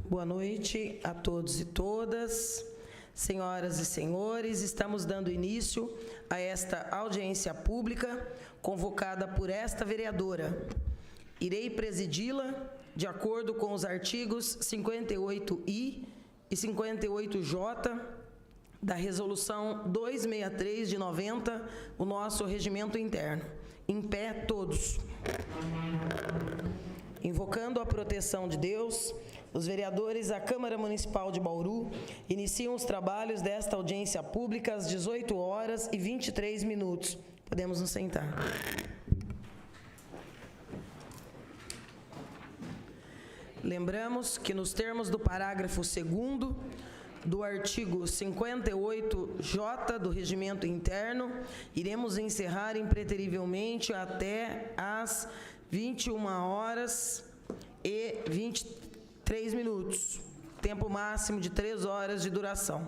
Boa noite a todos e todas. Senhoras e senhores, estamos dando início a esta audiência pública convocada por esta vereadora. Irei presidi-la de acordo com os artigos 58I e 58J da Resolução 263 de 90, o nosso regimento interno. Em pé, todos. Invocando a proteção de Deus, os vereadores da Câmara Municipal de Bauru iniciam os trabalhos desta audiência pública às 18h23. Podemos nos sentar. Lembramos que nos termos do parágrafo 2º do artigo 58J do Regimento Interno, iremos encerrar impreterivelmente até às 21h23, tempo máximo de 3 horas de duração.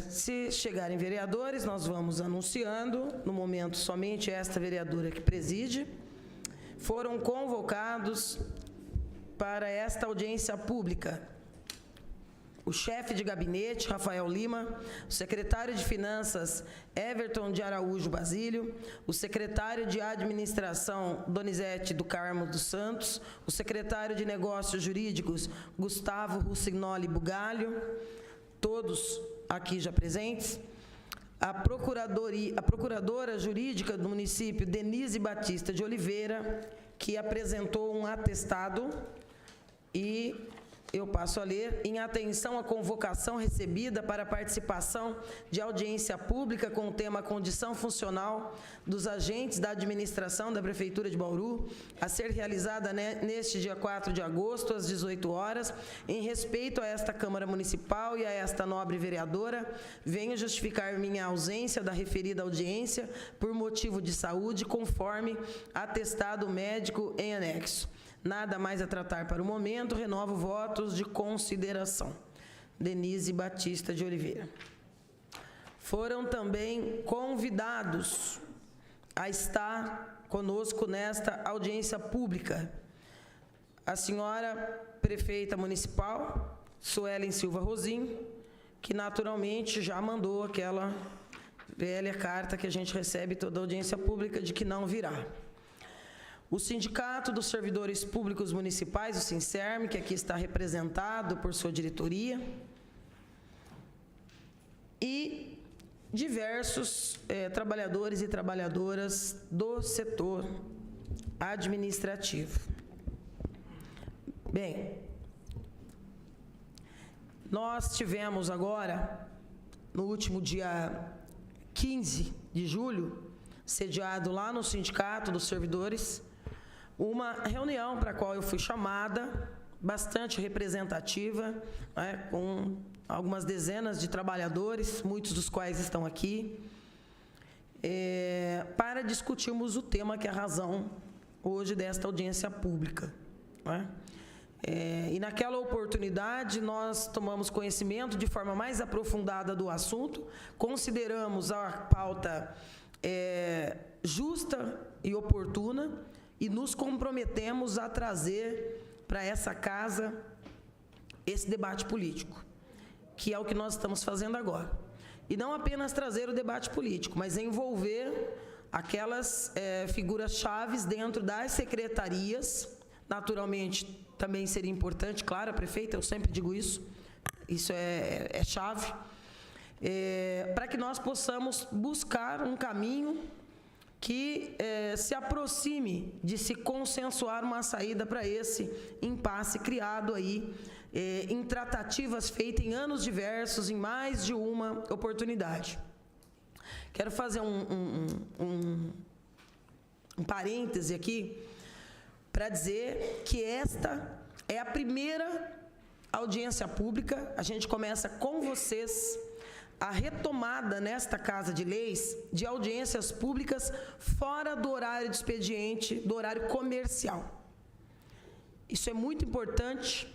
Se chegarem vereadores, nós vamos anunciando. No momento, somente esta vereadora que preside. Foram convocados para esta audiência pública o chefe de gabinete, Rafael Lima, o secretário de Finanças, Everton de Araújo Basílio, o secretário de Administração, Donizete do Carmo dos Santos, o secretário de Negócios Jurídicos, Gustavo Russignoli Bugalho, todos aqui já presentes, a procuradora jurídica do município, Denise Batista de Oliveira, que apresentou um atestado, e eu passo a ler. Em atenção à convocação recebida para participação de audiência pública com o tema Condição Funcional dos Agentes da Administração da Prefeitura de Bauru, a ser realizada neste dia 4 de agosto, às 18 horas, em respeito a esta Câmara Municipal e a esta nobre vereadora, venho justificar minha ausência da referida audiência por motivo de saúde, conforme atestado médico em anexo. Nada mais a tratar para o momento, renovo votos de consideração. Denise Batista de Oliveira. Foram também convidados a estar conosco nesta audiência pública a senhora prefeita municipal, Suelen Silva Rosim, que naturalmente já mandou aquela velha carta que a gente recebe toda audiência pública de que não virá. O Sindicato dos Servidores Públicos Municipais, o SINSERM, que aqui está representado por sua diretoria, e diversos trabalhadores e trabalhadoras do setor administrativo. Bem, nós tivemos agora, no último dia 15 de julho, sediado lá no Sindicato dos Servidores, uma reunião para a qual eu fui chamada, bastante representativa, com algumas dezenas de trabalhadores, muitos dos quais estão aqui, para discutirmos o tema que é a razão hoje desta audiência pública. E naquela oportunidade nós tomamos conhecimento de forma mais aprofundada do assunto, consideramos a pauta justa e oportuna, e nos comprometemos a trazer para essa casa esse debate político, que é o que nós estamos fazendo agora. E não apenas trazer o debate político, mas envolver aquelas figuras-chave dentro das secretarias. Naturalmente, também seria importante, claro, a prefeita, eu sempre digo isso é chave, para que nós possamos buscar um caminho que se aproxime de se consensuar uma saída para esse impasse criado aí em tratativas feitas em anos diversos, em mais de uma oportunidade. Quero fazer um parêntese aqui para dizer que esta é a primeira audiência pública. A gente começa com vocês a retomada nesta Casa de Leis de audiências públicas fora do horário de expediente, do horário comercial. Isso é muito importante.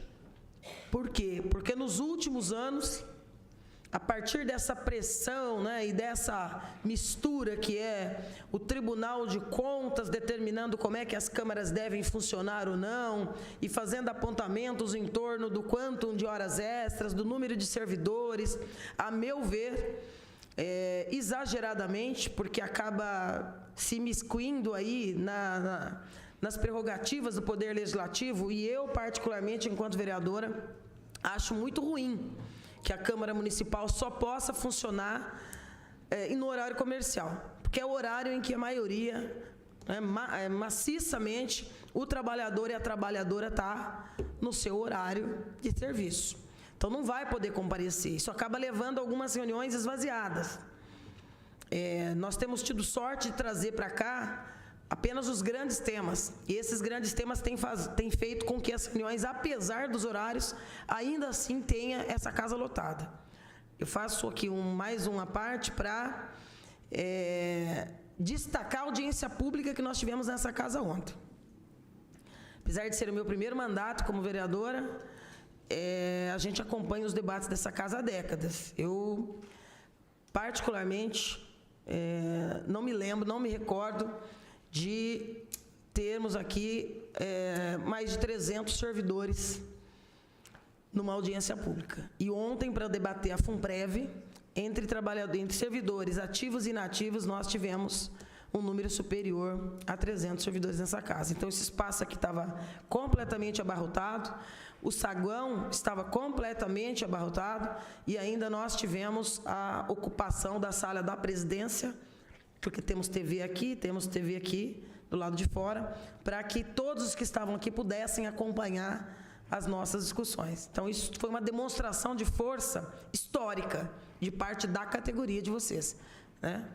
Por quê? Porque nos últimos anos a partir dessa pressão, né, e dessa mistura que é o Tribunal de Contas determinando como é que as câmaras devem funcionar ou não, e fazendo apontamentos em torno do quantum de horas extras, do número de servidores, a meu ver, exageradamente, porque acaba se imiscuindo aí nas prerrogativas do Poder Legislativo, e eu, particularmente, enquanto vereadora, acho muito ruim que a Câmara Municipal só possa funcionar no horário comercial, porque é o horário em que a maioria, maciçamente, o trabalhador e a trabalhadora está no seu horário de serviço. Então, não vai poder comparecer. Isso acaba levando a algumas reuniões esvaziadas. Nós temos tido sorte de trazer para cá apenas os grandes temas. E esses grandes temas têm feito com que as reuniões, apesar dos horários, ainda assim tenha essa casa lotada. Eu faço aqui mais uma parte para destacar a audiência pública que nós tivemos nessa casa ontem. Apesar de ser o meu primeiro mandato como vereadora, a gente acompanha os debates dessa casa há décadas. Eu, particularmente, não me recordo de termos aqui mais de 300 servidores numa audiência pública. E ontem, para debater a FUNPREV, entre servidores ativos e inativos, nós tivemos um número superior a 300 servidores nessa casa. Então, esse espaço aqui estava completamente abarrotado, o saguão estava completamente abarrotado, e ainda nós tivemos a ocupação da sala da presidência, porque temos TV aqui do lado de fora, para que todos os que estavam aqui pudessem acompanhar as nossas discussões. Então, isso foi uma demonstração de força histórica de parte da categoria de vocês, né?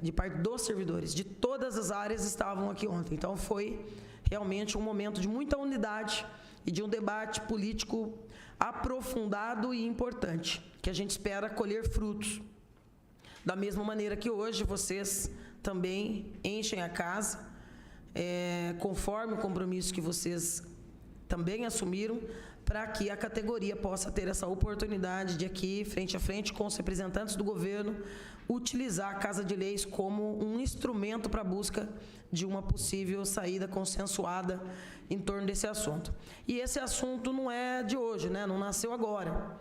De parte dos servidores, de todas as áreas estavam aqui ontem. Então, foi realmente um momento de muita unidade e de um debate político aprofundado e importante, que a gente espera colher frutos. Da mesma maneira que hoje vocês também enchem a casa, conforme o compromisso que vocês também assumiram, para que a categoria possa ter essa oportunidade de aqui, frente a frente com os representantes do governo, utilizar a Casa de Leis como um instrumento para a busca de uma possível saída consensuada em torno desse assunto. E esse assunto não é de hoje, né? Não nasceu agora.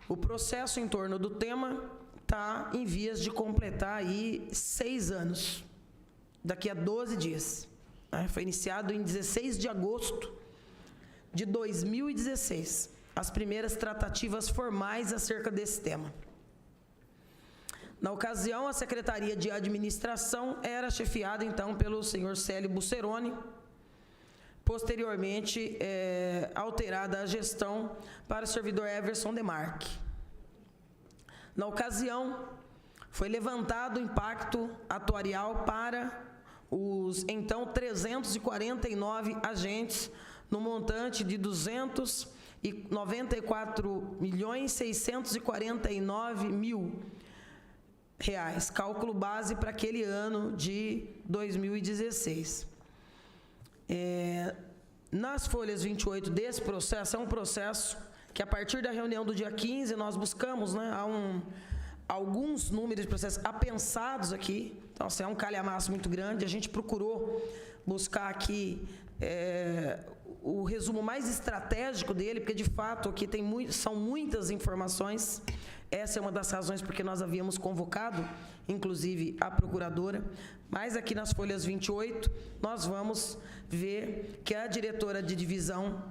O processo em torno do tema está em vias de completar aí 6 anos, daqui a 12 dias. Foi iniciado em 16 de agosto de 2016, as primeiras tratativas formais acerca desse tema. Na ocasião, a Secretaria de Administração era chefiada, então, pelo senhor Célio Busseroni, posteriormente alterada a gestão para o servidor Everson Demarque. Na ocasião, foi levantado o impacto atuarial para os, então, 349 agentes, no montante de R$ 294.649.000, cálculo base para aquele ano de 2016. Nas folhas 28 desse processo, é um processo que, a partir da reunião do dia 15, nós buscamos, né, alguns números de processos apensados aqui. Então, assim, é um calhamaço muito grande. A gente procurou buscar aqui o resumo mais estratégico dele, porque, de fato, aqui são muitas informações. Essa é uma das razões porque nós havíamos convocado, inclusive, a procuradora. Mas aqui nas folhas 28, nós vamos ver que a diretora de divisão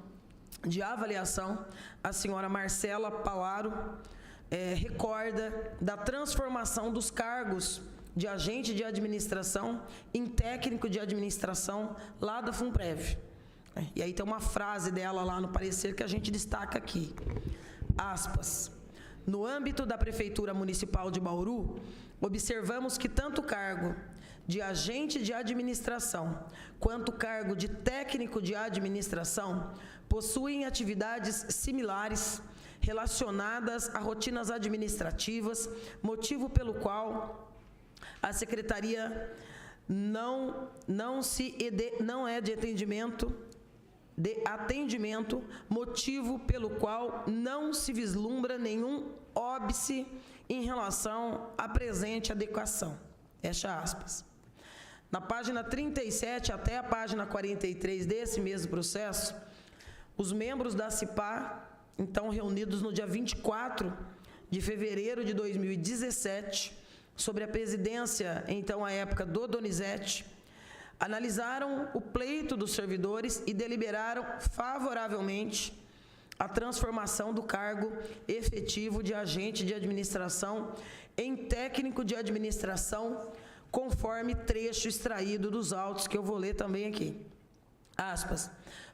de avaliação, a senhora Marcela Palaro, recorda da transformação dos cargos de agente de administração em técnico de administração lá da FUNPREV. E aí tem uma frase dela lá no parecer que a gente destaca aqui. Aspas. No âmbito da Prefeitura Municipal de Bauru, observamos que tanto o cargo de agente de administração quanto o cargo de técnico de administração possuem atividades similares relacionadas a rotinas administrativas, motivo pelo qual a Secretaria não é de atendimento de atendimento, motivo pelo qual não se vislumbra nenhum óbice em relação à presente adequação. Fecha aspas. Na página 37 até a página 43 desse mesmo processo, os membros da CIPAR, então reunidos no dia 24 de fevereiro de 2017, sobre a presidência, então à época, do Donizete, analisaram o pleito dos servidores e deliberaram favoravelmente a transformação do cargo efetivo de agente de administração em técnico de administração, conforme trecho extraído dos autos, que eu vou ler também aqui. Aspas.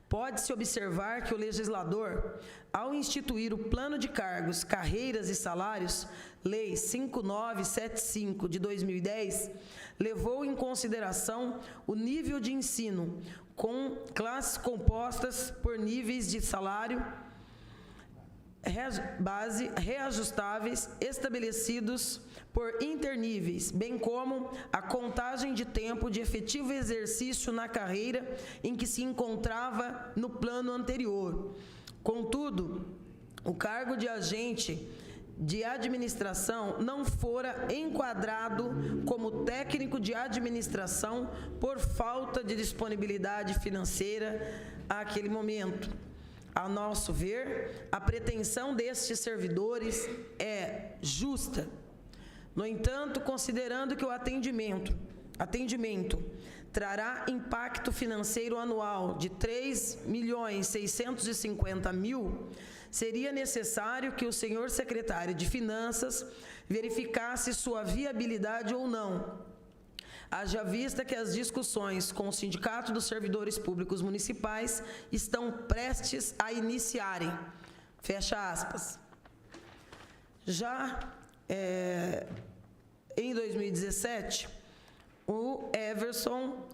Pode-se observar que o legislador, ao instituir o plano de cargos, carreiras e salários, Lei 5975 de 2010, levou em consideração o nível de ensino, com classes compostas por níveis de salário base reajustáveis estabelecidos por interníveis, bem como a contagem de tempo de efetivo exercício na carreira em que se encontrava no plano anterior. Contudo, o cargo de agente de administração não fora enquadrado como técnico de administração por falta de disponibilidade financeira àquele momento. A nosso ver, a pretensão destes servidores é justa. No entanto, considerando que o atendimento trará impacto financeiro anual de 3.650.000, seria necessário que o senhor secretário de Finanças verificasse sua viabilidade ou não, haja vista que as discussões com o Sindicato dos Servidores Públicos Municipais estão prestes a iniciarem. Fecha aspas. Já em 2017, o Everton,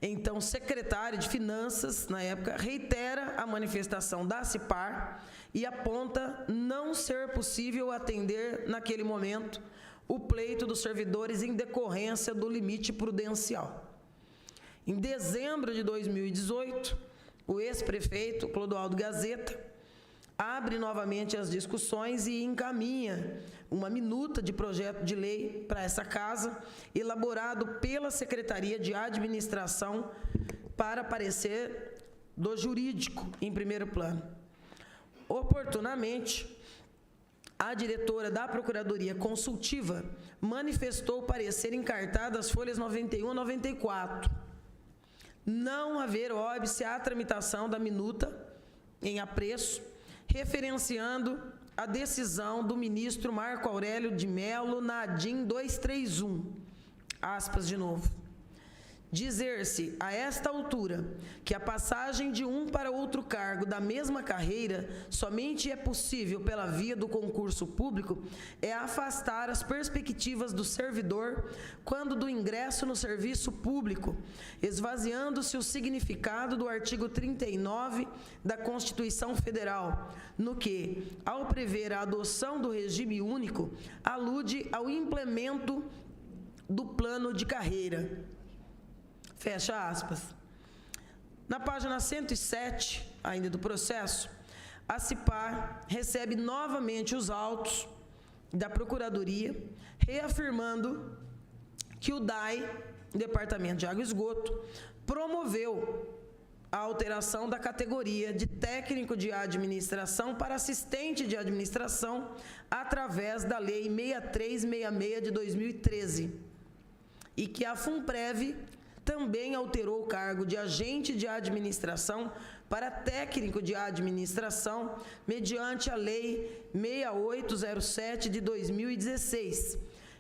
então secretário de Finanças, na época, reitera a manifestação da CIPAR e aponta não ser possível atender, naquele momento, o pleito dos servidores em decorrência do limite prudencial. Em dezembro de 2018, o ex-prefeito Clodoaldo Gazeta abre novamente as discussões e encaminha uma minuta de projeto de lei para essa casa, elaborado pela Secretaria de Administração para parecer do jurídico em primeiro plano. Oportunamente, a diretora da Procuradoria Consultiva manifestou parecer encartado as folhas 91 a 94. Não haver óbice à tramitação da minuta em apreço, referenciando a decisão do ministro Marco Aurélio de Mello na ADIM 231. Aspas de novo. Dizer-se, a esta altura, que a passagem de um para outro cargo da mesma carreira somente é possível pela via do concurso público é afastar as perspectivas do servidor quando do ingresso no serviço público, esvaziando-se o significado do artigo 39 da Constituição Federal, no que, ao prever a adoção do regime único, alude ao implemento do plano de carreira. Fecha aspas. Na página 107, ainda do processo, a CIPAR recebe novamente os autos da Procuradoria, reafirmando que o DAI, Departamento de Água e Esgoto, promoveu a alteração da categoria de técnico de administração para assistente de administração através da Lei 6366 de 2013 e que a FUNPREV também alterou o cargo de agente de administração para técnico de administração mediante a Lei 6807 de 2016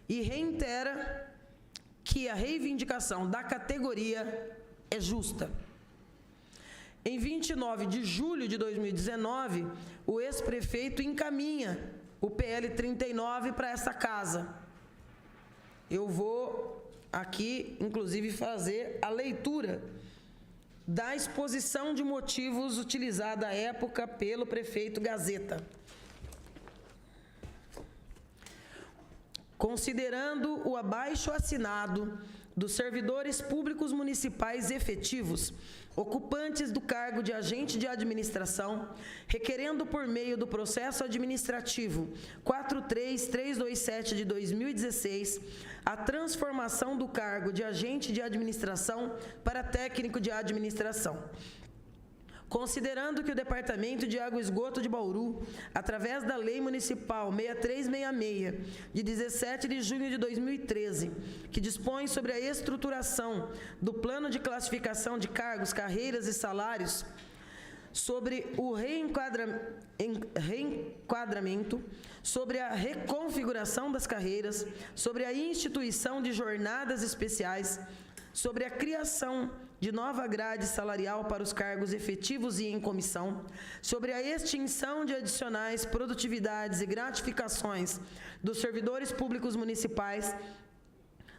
e reitera que a reivindicação da categoria é justa. Em 29 de julho de 2019, o ex-prefeito encaminha o PL 39 para essa casa. Eu vou aqui, inclusive, fazer a leitura da exposição de motivos utilizada à época pelo prefeito Gazeta. Considerando o abaixo assinado dos servidores públicos municipais efetivos, ocupantes do cargo de agente de administração, requerendo por meio do processo administrativo 43327 de 2016, a transformação do cargo de agente de administração para técnico de administração. Considerando que o Departamento de Água e Esgoto de Bauru, através da Lei Municipal 6366, de 17 de junho de 2013, que dispõe sobre a estruturação do plano de classificação de cargos, carreiras e salários, sobre o reenquadramento, sobre a reconfiguração das carreiras, sobre a instituição de jornadas especiais, sobre a criação de nova grade salarial para os cargos efetivos e em comissão, sobre a extinção de adicionais produtividades e gratificações dos servidores públicos municipais,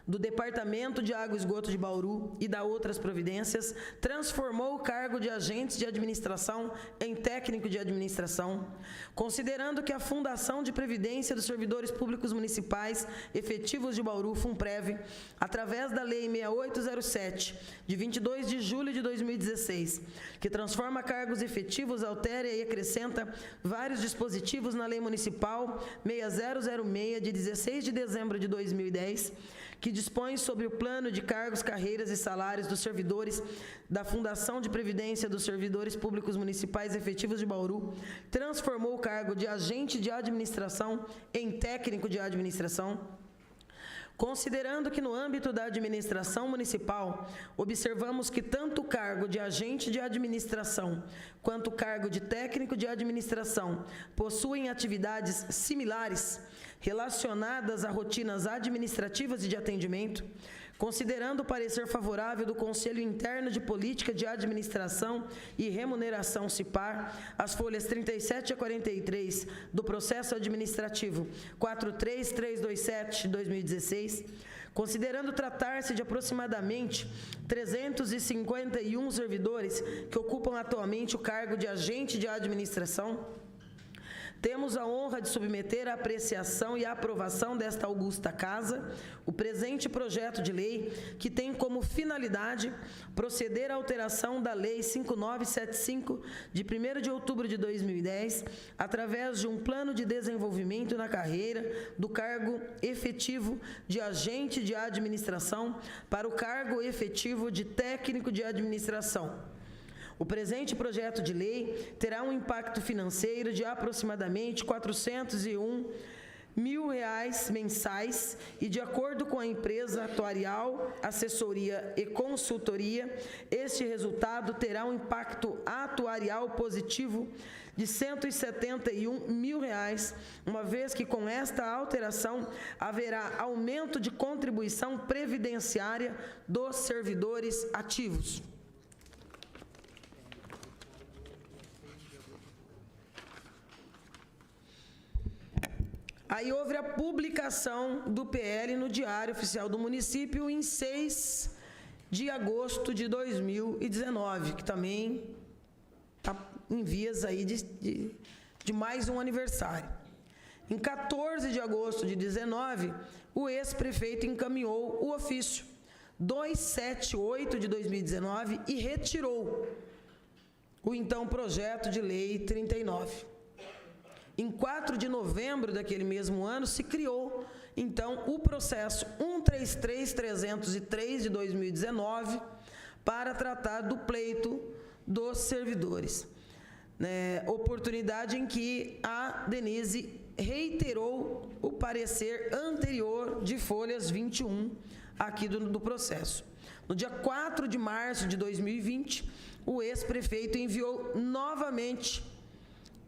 do Departamento de Água e Esgoto de Bauru e da outras providências, transformou o cargo de agentes de administração em técnico de administração, considerando que a Fundação de Previdência dos Servidores Públicos Municipais Efetivos de Bauru, FUNPREV, através da Lei 6807, de 22 de julho de 2016, que transforma cargos efetivos, altera e acrescenta vários dispositivos na Lei Municipal 6006, de 16 de dezembro de 2010, que dispõe sobre o plano de cargos, carreiras e salários dos servidores da Fundação de Previdência dos Servidores Públicos Municipais Efetivos de Bauru, transformou o cargo de agente de administração em técnico de administração, considerando que no âmbito da administração municipal, observamos que tanto o cargo de agente de administração quanto o cargo de técnico de administração possuem atividades similares relacionadas a rotinas administrativas e de atendimento, considerando o parecer favorável do Conselho Interno de Política de Administração e Remuneração CIPAR, as folhas 37 a 43 do processo administrativo 43327 de 2016, considerando tratar-se de aproximadamente 351 servidores que ocupam atualmente o cargo de agente de administração, temos a honra de submeter à apreciação e à aprovação desta augusta Casa o presente projeto de lei, que tem como finalidade proceder à alteração da Lei 5975, de 1º de outubro de 2010, através de um plano de desenvolvimento na carreira do cargo efetivo de agente de administração para o cargo efetivo de técnico de administração. O presente projeto de lei terá um impacto financeiro de aproximadamente R$ 401 mil mensais e, de acordo com a empresa atuarial, assessoria e consultoria, este resultado terá um impacto atuarial positivo de R$ 171 mil, uma vez que com esta alteração haverá aumento de contribuição previdenciária dos servidores ativos. Aí houve a publicação do PL no Diário Oficial do Município em 6 de agosto de 2019, que também está em vias aí de mais um aniversário. Em 14 de agosto de 19, o ex-prefeito encaminhou o ofício 278 de 2019 e retirou o então projeto de lei 39. Em 4 de novembro daquele mesmo ano, se criou, então, o processo 133303 de 2019 para tratar do pleito dos servidores. Oportunidade em que a Denise reiterou o parecer anterior de folhas 21 aqui do processo. No dia 4 de março de 2020, o ex-prefeito enviou novamente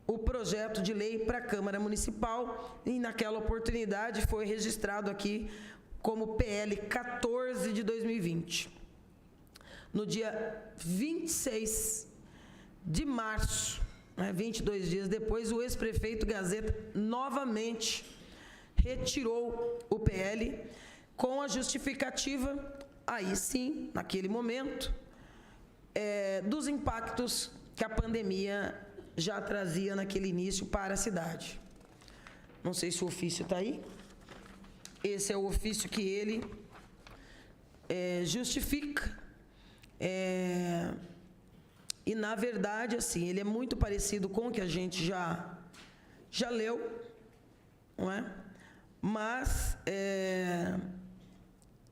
o projeto de lei para a Câmara Municipal e, naquela oportunidade, foi registrado aqui como PL 14 de 2020. No dia 26 de março, 22 dias depois, o ex-prefeito Gazeta novamente retirou o PL com a justificativa, aí sim, naquele momento, dos impactos que a pandemia já trazia naquele início para a cidade. Não sei se o ofício está aí. Esse é o ofício que ele justifica. E, na verdade, assim, ele é muito parecido com o que a gente já leu, não é? Mas,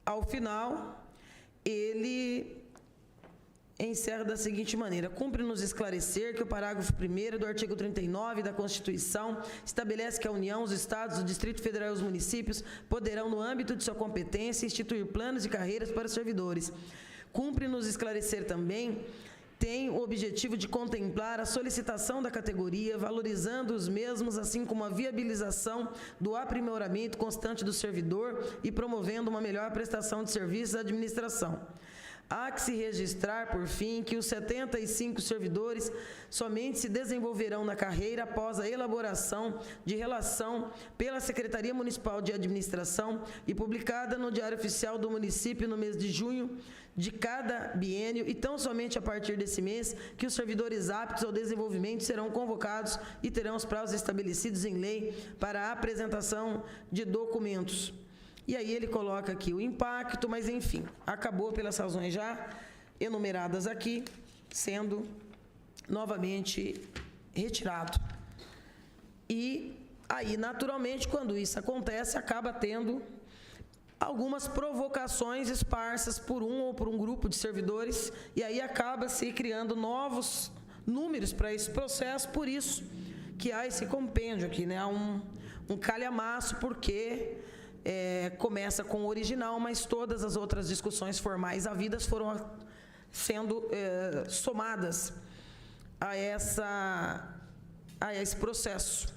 ao final, ele encerra da seguinte maneira: cumpre-nos esclarecer que o parágrafo 1º do artigo 39 da Constituição estabelece que a União, os Estados, o Distrito Federal e os municípios poderão, no âmbito de sua competência, instituir planos de carreiras para os servidores. Cumpre-nos esclarecer também tem o objetivo de contemplar a solicitação da categoria, valorizando os mesmos, assim como a viabilização do aprimoramento constante do servidor e promovendo uma melhor prestação de serviços à administração. Há que se registrar, por fim, que os 75 servidores somente se desenvolverão na carreira após a elaboração de relação pela Secretaria Municipal de Administração e publicada no Diário Oficial do Município no mês de junho de cada biênio, e tão somente a partir desse mês que os servidores aptos ao desenvolvimento serão convocados e terão os prazos estabelecidos em lei para a apresentação de documentos. E aí ele coloca aqui o impacto, mas enfim, acabou pelas razões já enumeradas aqui, sendo novamente retirado. E aí, naturalmente, quando isso acontece, acaba tendo algumas provocações esparsas por um ou por um grupo de servidores, e aí acaba se criando novos números para esse processo, por isso que há esse compêndio aqui, né? Há um calhamaço, porque começa com o original, mas todas as outras discussões formais havidas foram sendo somadas a esse processo,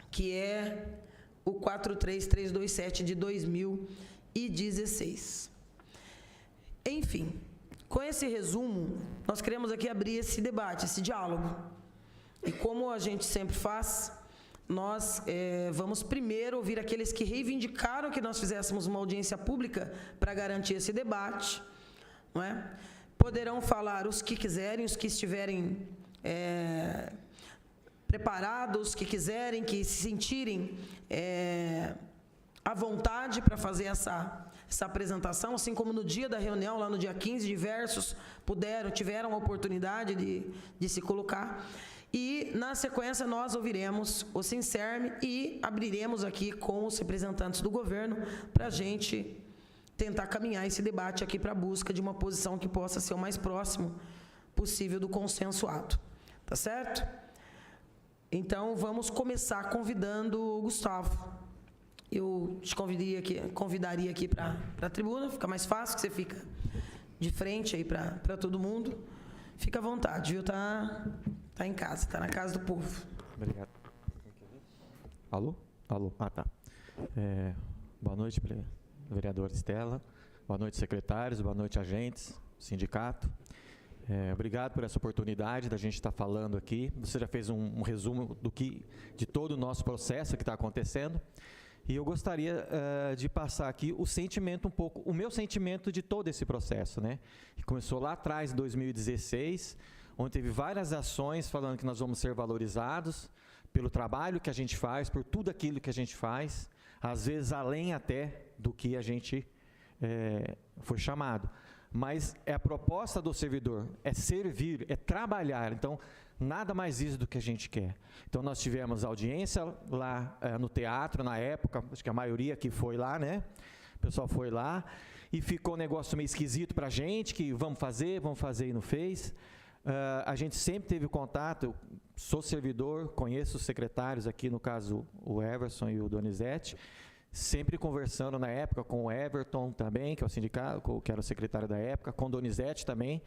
que é o 43327 de 2016. Enfim, com esse resumo, nós queremos aqui abrir esse debate, esse diálogo. E como a gente sempre faz, nós vamos primeiro ouvir aqueles que reivindicaram que nós fizéssemos uma audiência pública para garantir esse debate, não é? Poderão falar os que quiserem, os que estiverem preparados, que quiserem, que se sentirem à vontade para fazer essa apresentação, assim como no dia da reunião, lá no dia 15, diversos tiveram a oportunidade de se colocar. E, na sequência, nós ouviremos o Sincerme e abriremos aqui com os representantes do governo para a gente tentar caminhar esse debate aqui para a busca de uma posição que possa ser o mais próximo possível do consensuado. Tá certo? Então, vamos começar convidando o Gustavo. Eu te convidaria aqui para a tribuna, fica mais fácil, que você fica de frente aí para todo mundo. Fica à vontade, viu? Tá em casa, tá na casa do povo. Obrigado. Alô? Alô? Ah, tá. Boa noite, vereadora Estela. Boa noite, secretários. Boa noite, agentes, sindicato. Obrigado por essa oportunidade da gente estar falando aqui. Você já fez um resumo de todo o nosso processo que está acontecendo. E eu gostaria de passar aqui o meu sentimento de todo esse processo, né? Que começou lá atrás, em 2016, onde teve várias ações falando que nós vamos ser valorizados pelo trabalho que a gente faz, por tudo aquilo que a gente faz, às vezes além até do que a gente foi chamado. Mas a proposta do servidor é servir, é trabalhar. Então, nada mais isso do que a gente quer. Então, nós tivemos audiência lá no teatro, na época, acho que a maioria que foi lá, né? O pessoal foi lá e ficou um negócio meio esquisito para a gente, que vamos fazer e não fez. A gente sempre teve contato, eu sou servidor, conheço os secretários aqui, no caso o Everson e o Donizete, sempre conversando na época com o Everton também, que é o sindicato, que era o secretário da época, com o Donizete também,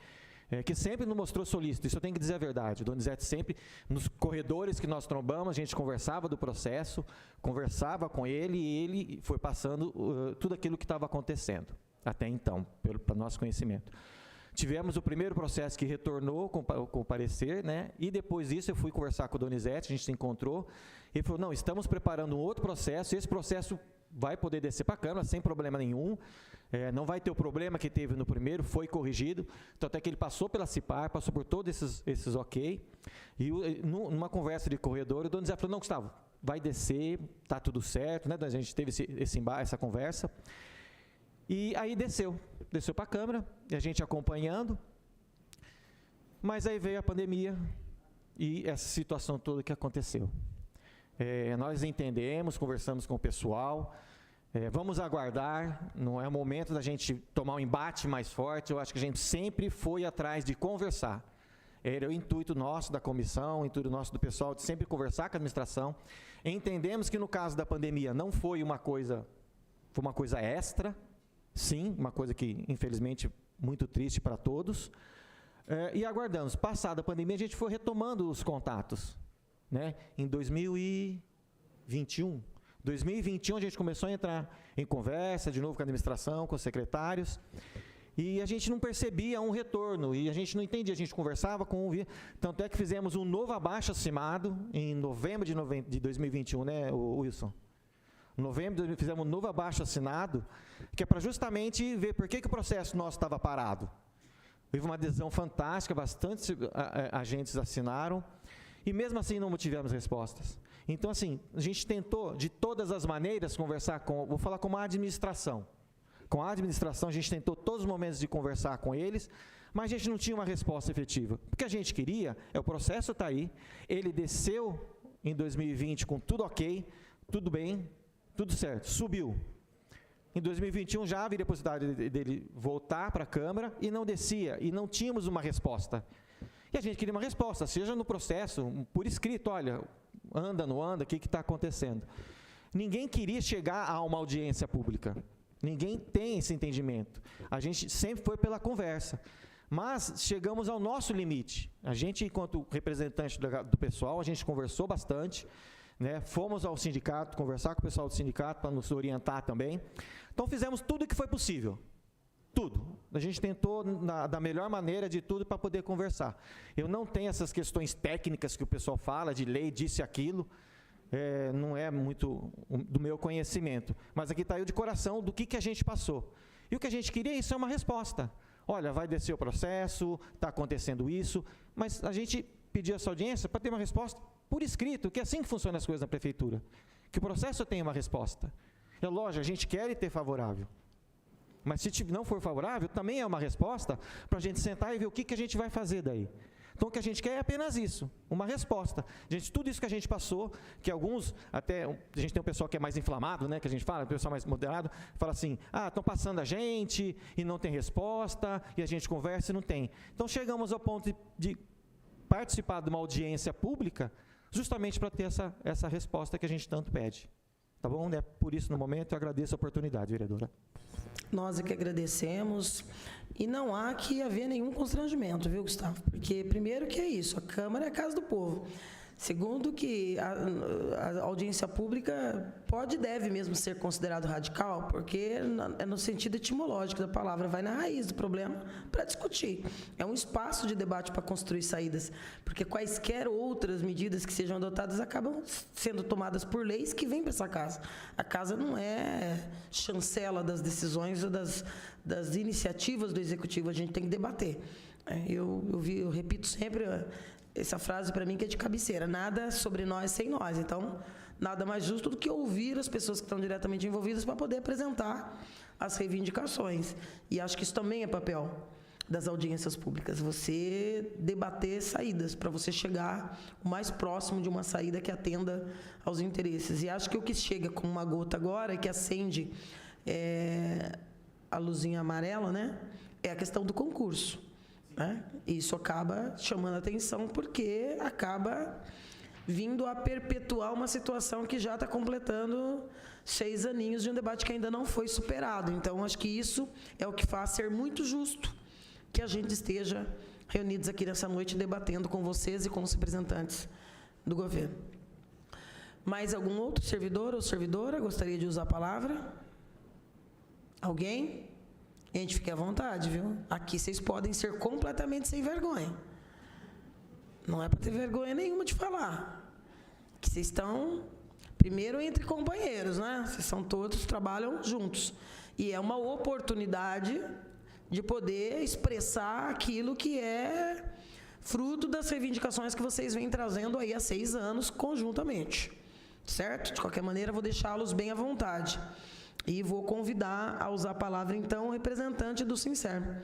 que sempre nos mostrou solícito. Isso eu tenho que dizer a verdade. O Donizete sempre, nos corredores que nós trombamos, a gente conversava do processo, conversava com ele e ele foi passando tudo aquilo que estava acontecendo, até então, para nosso conhecimento. Tivemos o primeiro processo que retornou com o parecer, né? E depois disso eu fui conversar com o Donizete, a gente se encontrou, e ele falou, não, estamos preparando um outro processo, esse processo vai poder descer para a Câmara sem problema nenhum, não vai ter o problema que teve no primeiro, foi corrigido, então até que ele passou pela CIPAR, passou por todos esses ok, e numa conversa de corredor, o Donizete falou, não, Gustavo, vai descer, está tudo certo, né? A gente teve essa conversa. E aí desceu para a Câmara, e a gente acompanhando, mas aí veio a pandemia e essa situação toda que aconteceu. Nós entendemos, conversamos com o pessoal, vamos aguardar, não é o momento da gente tomar um embate mais forte, eu acho que a gente sempre foi atrás de conversar. Era o intuito nosso da comissão, o intuito nosso do pessoal de sempre conversar com a administração. Entendemos que no caso da pandemia não foi uma coisa, foi uma coisa extra, sim, uma coisa que infelizmente muito triste para todos, e aguardamos. Passada a pandemia a gente foi retomando os contatos, né? Em 2021 a gente começou a entrar em conversa de novo com a administração, com os secretários, e a gente não percebia um retorno, e a gente não entendia, a gente conversava com o... Tanto é que fizemos um novo abaixo-assinado em novembro de 2021, né, Wilson? Em novembro fizemos um novo abaixo-assinado, que é para justamente ver por que o processo nosso estava parado. Houve uma adesão fantástica, bastante agentes assinaram, e mesmo assim não tivemos respostas. Então, assim, a gente tentou, de todas as maneiras, conversar com... Vou falar com a administração. Com a administração, a gente tentou todos os momentos de conversar com eles, mas a gente não tinha uma resposta efetiva. O que a gente queria, o processo está aí, ele desceu em 2020 com tudo ok, tudo bem, tudo certo, subiu. Em 2021 já haveria a possibilidade dele voltar para a Câmara e não descia, e não tínhamos uma resposta. E a gente queria uma resposta, seja no processo, por escrito, olha, anda, não anda, o que está acontecendo? Ninguém queria chegar a uma audiência pública, ninguém tem esse entendimento. A gente sempre foi pela conversa, mas chegamos ao nosso limite. A gente, enquanto representante do pessoal, a gente conversou bastante, né? Fomos ao sindicato, conversar com o pessoal do sindicato para nos orientar também. Então fizemos tudo o que foi possível. Tudo. A gente tentou da melhor maneira de tudo para poder conversar. Eu não tenho essas questões técnicas que o pessoal fala, de lei, disse aquilo, não é muito do meu conhecimento. Mas aqui está eu de coração do que a gente passou. E o que a gente queria, isso é uma resposta. Olha, vai descer o processo, está acontecendo isso, mas a gente pediu essa audiência para ter uma resposta por escrito, que é assim que funcionam as coisas na prefeitura. Que o processo tenha uma resposta. É lógico, a gente quer ter favorável. Mas se não for favorável, também é uma resposta para a gente sentar e ver o que a gente vai fazer daí. Então, o que a gente quer é apenas isso, uma resposta. Gente, tudo isso que a gente passou, que alguns, até, a gente tem um pessoal que é mais inflamado, né, que a gente fala, o pessoal mais moderado, fala assim, estão passando a gente e não tem resposta, e a gente conversa e não tem. Então, chegamos ao ponto de participar de uma audiência pública, justamente para ter essa resposta que a gente tanto pede. Tá bom? É por isso, no momento, eu agradeço a oportunidade, vereadora. Nós é que agradecemos, e não há que haver nenhum constrangimento, viu, Gustavo? Porque, primeiro, que é isso, a Câmara é a casa do povo. Segundo, que a audiência pública pode e deve mesmo ser considerado radical, porque é no sentido etimológico da palavra, vai na raiz do problema para discutir. É um espaço de debate para construir saídas, porque quaisquer outras medidas que sejam adotadas acabam sendo tomadas por leis que vêm para essa casa. A casa não é chancela das decisões ou das iniciativas do Executivo, a gente tem que debater. Eu repito sempre essa frase para mim que é de cabeceira, nada sobre nós sem nós. Então, nada mais justo do que ouvir as pessoas que estão diretamente envolvidas para poder apresentar as reivindicações. E acho que isso também é papel das audiências públicas, você debater saídas, para você chegar o mais próximo de uma saída que atenda aos interesses. E acho que o que chega com uma gota agora, que acende a luzinha amarela, né, é a questão do concurso. Né? Isso acaba chamando a atenção porque acaba vindo a perpetuar uma situação que já está completando 6 aninhos de um debate que ainda não foi superado. Então, acho que isso é o que faz ser muito justo que a gente esteja reunidos aqui nessa noite debatendo com vocês e com os representantes do governo. Mais algum outro servidor ou servidora gostaria de usar a palavra? Alguém? Gente, fique à vontade, viu? Aqui vocês podem ser completamente sem vergonha. Não é para ter vergonha nenhuma de falar. Que vocês estão, primeiro, entre companheiros, né? Vocês são todos, trabalham juntos. E é uma oportunidade de poder expressar aquilo que é fruto das reivindicações que vocês vêm trazendo aí há 6 anos conjuntamente. Certo? De qualquer maneira, vou deixá-los bem à vontade. E vou convidar a usar a palavra, então, o representante do Sincerme.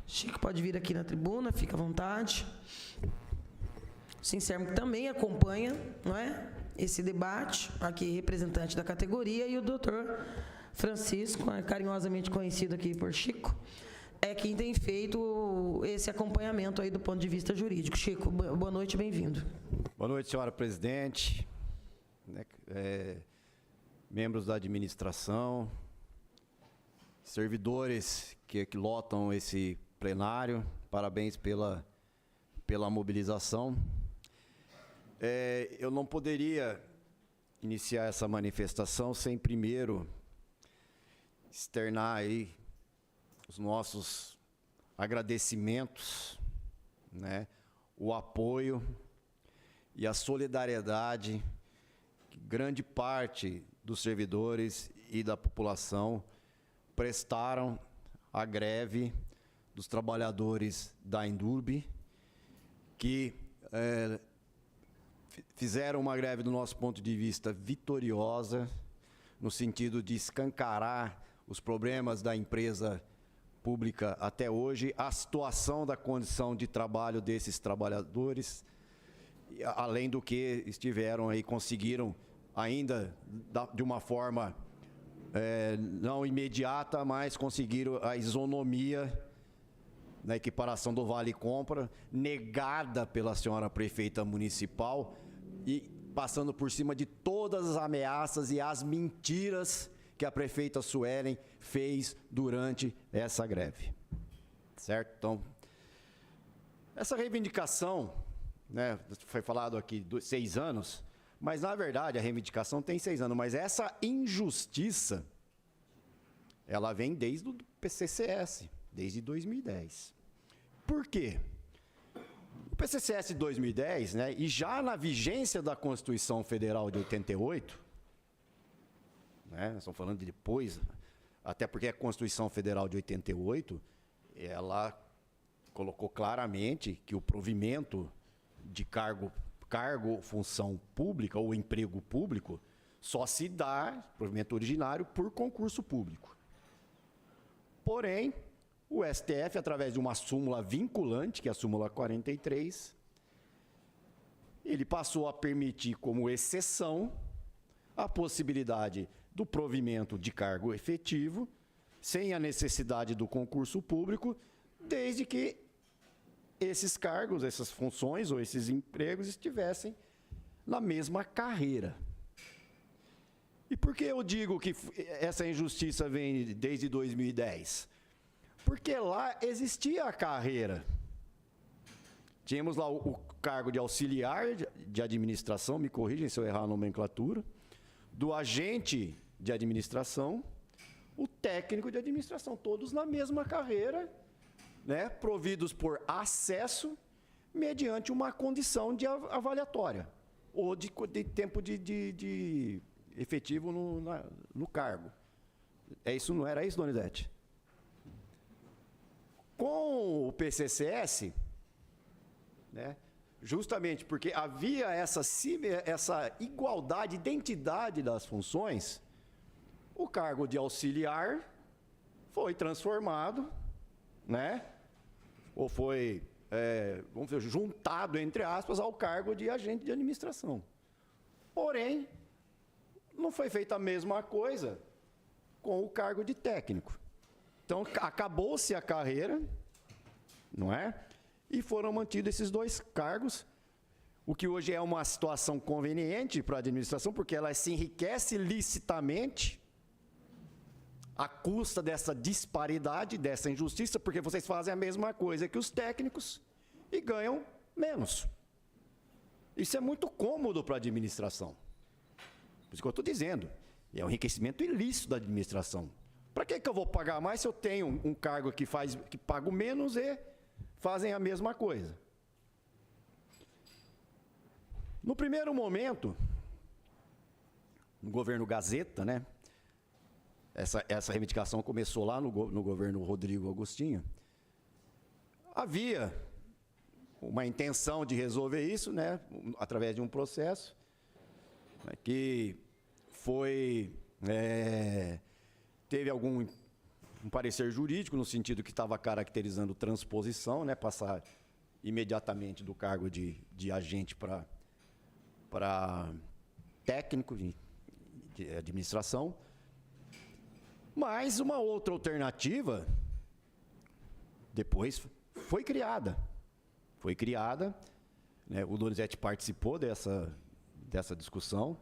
Chico pode vir aqui na tribuna, fica à vontade. O Sincerme também acompanha, não é, esse debate, aqui representante da categoria, e o doutor Francisco, carinhosamente conhecido aqui por Chico, é quem tem feito esse acompanhamento aí do ponto de vista jurídico. Chico, boa noite, bem-vindo. Boa noite, senhora presidente, membros da administração, servidores que lotam esse plenário, parabéns pela mobilização. Eu não poderia iniciar essa manifestação sem primeiro externar aí os nossos agradecimentos, né, o apoio e a solidariedade que grande parte dos servidores e da população prestaram à greve dos trabalhadores da Indurb, que fizeram uma greve, do nosso ponto de vista, vitoriosa, no sentido de escancarar os problemas da empresa pública até hoje, a situação da condição de trabalho desses trabalhadores, além do que estiveram aí, conseguiram ainda de uma forma não imediata, mas conseguiram a isonomia na equiparação do Vale Compra, negada pela senhora prefeita municipal e passando por cima de todas as ameaças e as mentiras que a prefeita Suelen fez durante essa greve. Certo? Então, essa reivindicação, né, foi falado aqui 6 anos, mas na verdade a reivindicação tem 6 anos, mas essa injustiça, ela vem desde o PCCS, desde 2010. Por quê? O PCCS de 2010, né, e já na vigência da Constituição Federal de 88, né, nós estamos falando de depois, até porque a Constituição Federal de 88, ela colocou claramente que o provimento de cargo, função pública ou emprego público só se dá, provimento originário, por concurso público. Porém, o STF, através de uma súmula vinculante, que é a súmula 43, ele passou a permitir como exceção a possibilidade do provimento de cargo efetivo, sem a necessidade do concurso público, desde que esses cargos, essas funções ou esses empregos estivessem na mesma carreira. E por que eu digo que essa injustiça vem desde 2010? Porque lá existia a carreira. Tínhamos lá o cargo de auxiliar de administração, me corrigem se eu errar a nomenclatura, do agente de administração, o técnico de administração, todos na mesma carreira, né, providos por acesso mediante uma condição de avaliatória ou de tempo de efetivo no cargo. Isso, não era isso, Donizete? Com o PCCS, né, justamente porque havia essa igualdade, identidade das funções, o cargo de auxiliar foi transformado, né, ou foi, vamos dizer, juntado, entre aspas, ao cargo de agente de administração. Porém, não foi feita a mesma coisa com o cargo de técnico. Então, acabou-se a carreira, não é? E foram mantidos esses 2 cargos, o que hoje é uma situação conveniente para a administração, porque ela se enriquece licitamente à custa dessa disparidade, dessa injustiça, porque vocês fazem a mesma coisa que os técnicos e ganham menos. Isso é muito cômodo para a administração. Por isso que eu estou dizendo, é um enriquecimento ilícito da administração. Para que eu vou pagar mais se eu tenho um cargo que pago menos e fazem a mesma coisa? No primeiro momento, no governo Gazeta, né? Essa reivindicação começou lá no governo Rodrigo Agostinho. Havia uma intenção de resolver isso, né, através de um processo, né, que teve um parecer jurídico, no sentido que estava caracterizando transposição, né, passar imediatamente do cargo de agente para técnico de administração. Mas uma outra alternativa depois foi criada. Né, o Donizete participou dessa discussão.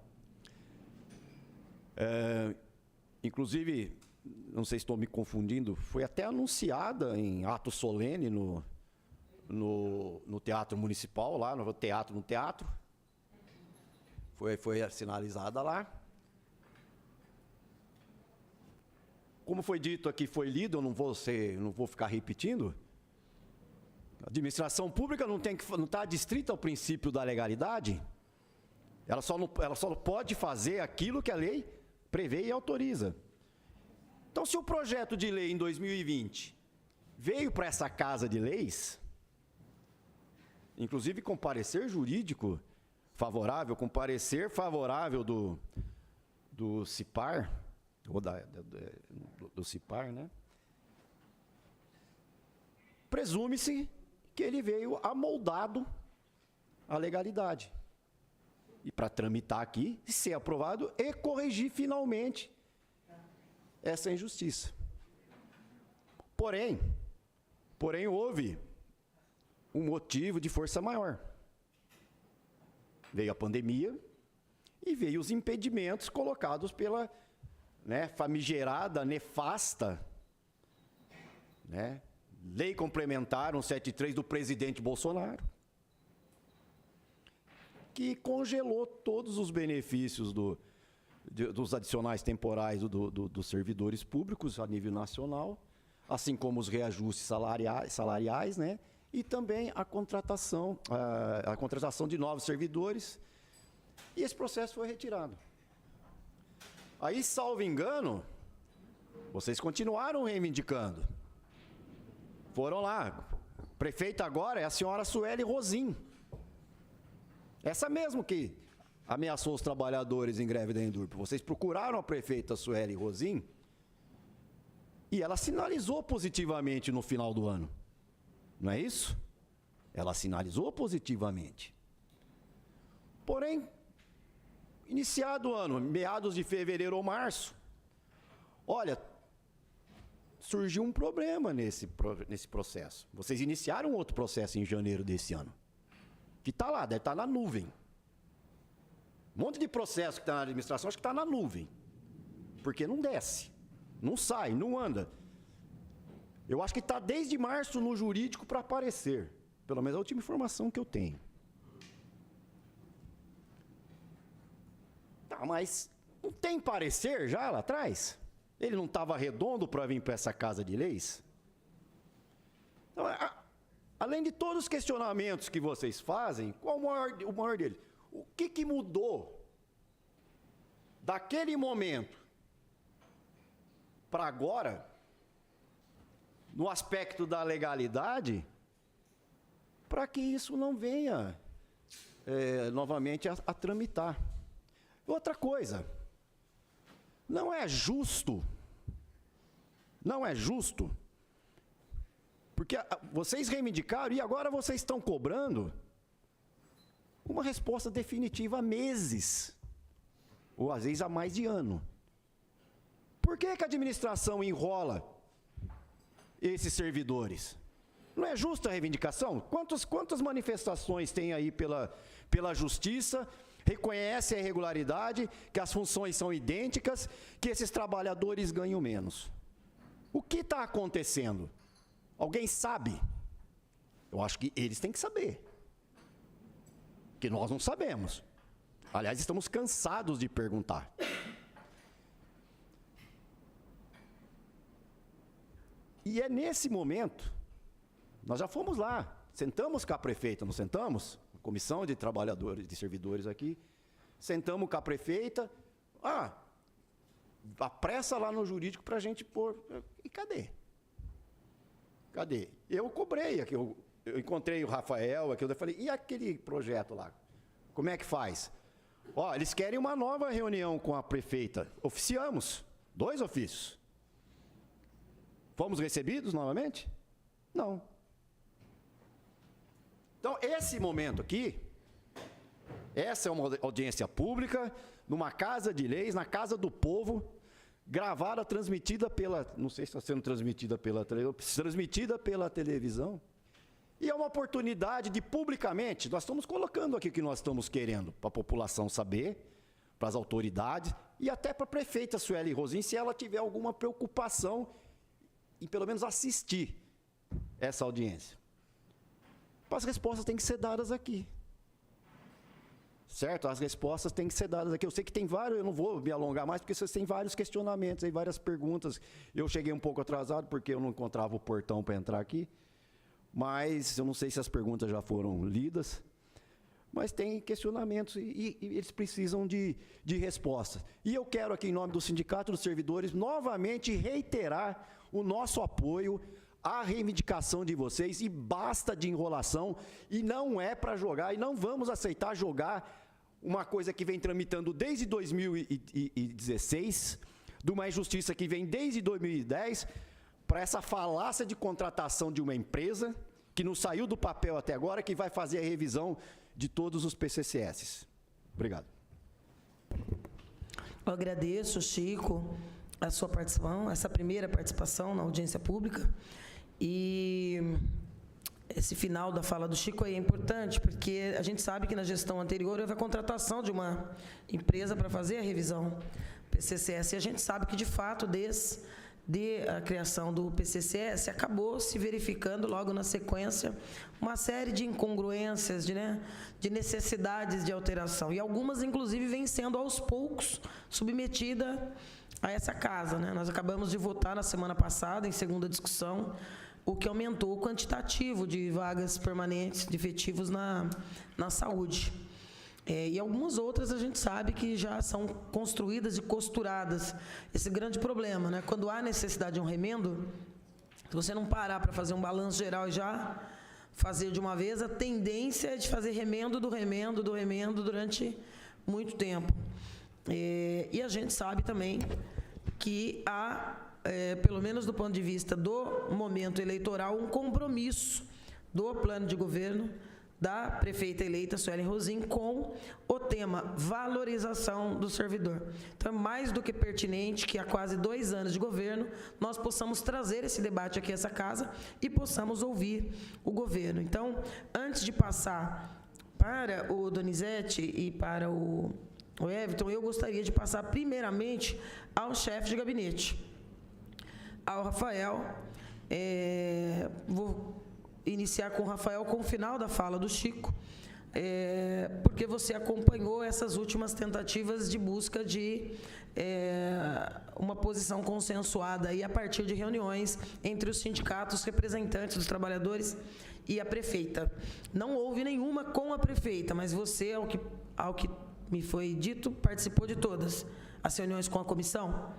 Inclusive, não sei se estou me confundindo, foi até anunciada em ato solene no Teatro Municipal, lá no Teatro. Foi sinalizada lá. Como foi dito aqui, foi lido, eu não vou ficar repetindo. A administração pública não está adstrita ao princípio da legalidade. Ela só pode fazer aquilo que a lei prevê e autoriza. Então, se o projeto de lei em 2020 veio para essa Casa de Leis, inclusive com parecer jurídico favorável, com parecer favorável do CIPAR, ou do CIPAR, né? Presume-se que ele veio amoldado à legalidade. E para tramitar aqui, ser aprovado e corrigir finalmente essa injustiça. Porém, houve um motivo de força maior. Veio a pandemia e veio os impedimentos colocados pela, né, famigerada, nefasta, né, Lei Complementar 173 do presidente Bolsonaro, que congelou todos os benefícios dos adicionais temporais dos servidores públicos a nível nacional, assim como os reajustes salariais, né? E também a contratação de novos servidores. E esse processo foi retirado. Aí, salvo engano, vocês continuaram reivindicando. Foram lá. Prefeita agora é a senhora Sueli Rosim. Essa mesmo que ameaçou os trabalhadores em greve da Endurp. Vocês procuraram a prefeita Sueli Rosim e ela sinalizou positivamente no final do ano. Não é isso? Ela sinalizou positivamente. Porém, iniciado o ano, meados de fevereiro ou março, olha, surgiu um problema nesse processo. Vocês iniciaram outro processo em janeiro desse ano, que está lá, deve estar na nuvem. Um monte de processo que está na administração, acho que está na nuvem. Porque não desce, não sai, não anda. Eu acho que está desde março no jurídico para aparecer. Pelo menos é a última informação que eu tenho. Tá, mas não tem parecer já lá atrás? Ele não estava redondo para vir para essa Casa de Leis? Então, além de todos os questionamentos que vocês fazem, qual o maior deles? O que mudou daquele momento para agora, no aspecto da legalidade, para que isso não venha novamente a tramitar? Outra coisa, não é justo, porque vocês reivindicaram e agora vocês estão cobrando uma resposta definitiva há meses, ou às vezes há mais de ano. Por que a administração enrola esses servidores? Não é justa a reivindicação? Quantas manifestações tem aí pela justiça, reconhece a irregularidade, que as funções são idênticas, que esses trabalhadores ganham menos? O que está acontecendo? Alguém sabe? Eu acho que eles têm que saber. Que nós não sabemos. Aliás, estamos cansados de perguntar. E é nesse momento, nós já fomos lá, sentamos com a prefeita, não sentamos? A comissão de trabalhadores, de servidores aqui, sentamos com a prefeita, apressa lá no jurídico para a gente pôr. E cadê? Cadê? Eu cobrei aqui, eu encontrei o Rafael aqui, eu falei, e aquele projeto lá? Como é que faz? Ó, eles querem uma nova reunião com a prefeita. Oficiamos 2 ofícios. Fomos recebidos novamente? Não. Então, esse momento aqui, essa é uma audiência pública, numa casa de leis, na casa do povo, gravada, transmitida pela, não sei se está sendo transmitida pela televisão, e é uma oportunidade de publicamente, nós estamos colocando aqui o que nós estamos querendo, para a população saber, para as autoridades, e até para a prefeita Sueli Rosim, se ela tiver alguma preocupação em pelo menos assistir essa audiência. As respostas têm que ser dadas aqui. Certo? As respostas têm que ser dadas aqui. Eu sei que tem vários, eu não vou me alongar mais, porque vocês têm vários questionamentos, aí, várias perguntas. Eu cheguei um pouco atrasado, porque eu não encontrava o portão para entrar aqui. Mas eu não sei se as perguntas já foram lidas. Mas tem questionamentos e eles precisam de respostas. E eu quero aqui, em nome do Sindicato dos Servidores, novamente reiterar o nosso apoio à reivindicação de vocês, e basta de enrolação, e não é para jogar, e não vamos aceitar jogar uma coisa que vem tramitando desde 2016, de uma injustiça que vem desde 2010, para essa falácia de contratação de uma empresa, que não saiu do papel até agora, que vai fazer a revisão de todos os PCCS. Obrigado. Eu agradeço, Chico, a sua participação, essa primeira participação na audiência pública. E esse final da fala do Chico aí é importante, porque a gente sabe que na gestão anterior houve a contratação de uma empresa para fazer a revisão PCCS, e a gente sabe que, de fato, desde a criação do PCCS, acabou se verificando logo na sequência uma série de incongruências, de necessidades de alteração, e algumas, inclusive, vêm sendo aos poucos submetidas a essa casa. Nós acabamos de votar na semana passada, em segunda discussão, o que aumentou o quantitativo de vagas permanentes, de efetivos na saúde. E algumas outras a gente sabe que já são construídas e costuradas. Esse grande problema, quando há necessidade de um remendo, se você não parar para fazer um balanço geral e já fazer de uma vez, a tendência é de fazer remendo durante muito tempo. E a gente sabe também que há, pelo menos do ponto de vista do momento eleitoral, um compromisso do plano de governo da prefeita eleita Sueli Rosim com o tema valorização do servidor. Então, é mais do que pertinente que há quase 2 anos de governo nós possamos trazer esse debate aqui a essa casa e possamos ouvir o governo. Então, antes de passar para o Donizete e para o Everton, eu gostaria de passar primeiramente ao chefe de gabinete, ao Rafael. Vou iniciar com o Rafael, com o final da fala do Chico, porque você acompanhou essas últimas tentativas de busca de uma posição consensuada aí a partir de reuniões entre os sindicatos, representantes dos trabalhadores e a prefeita. Não houve nenhuma com a prefeita, mas você, ao que me foi dito, participou de todas as reuniões com a comissão?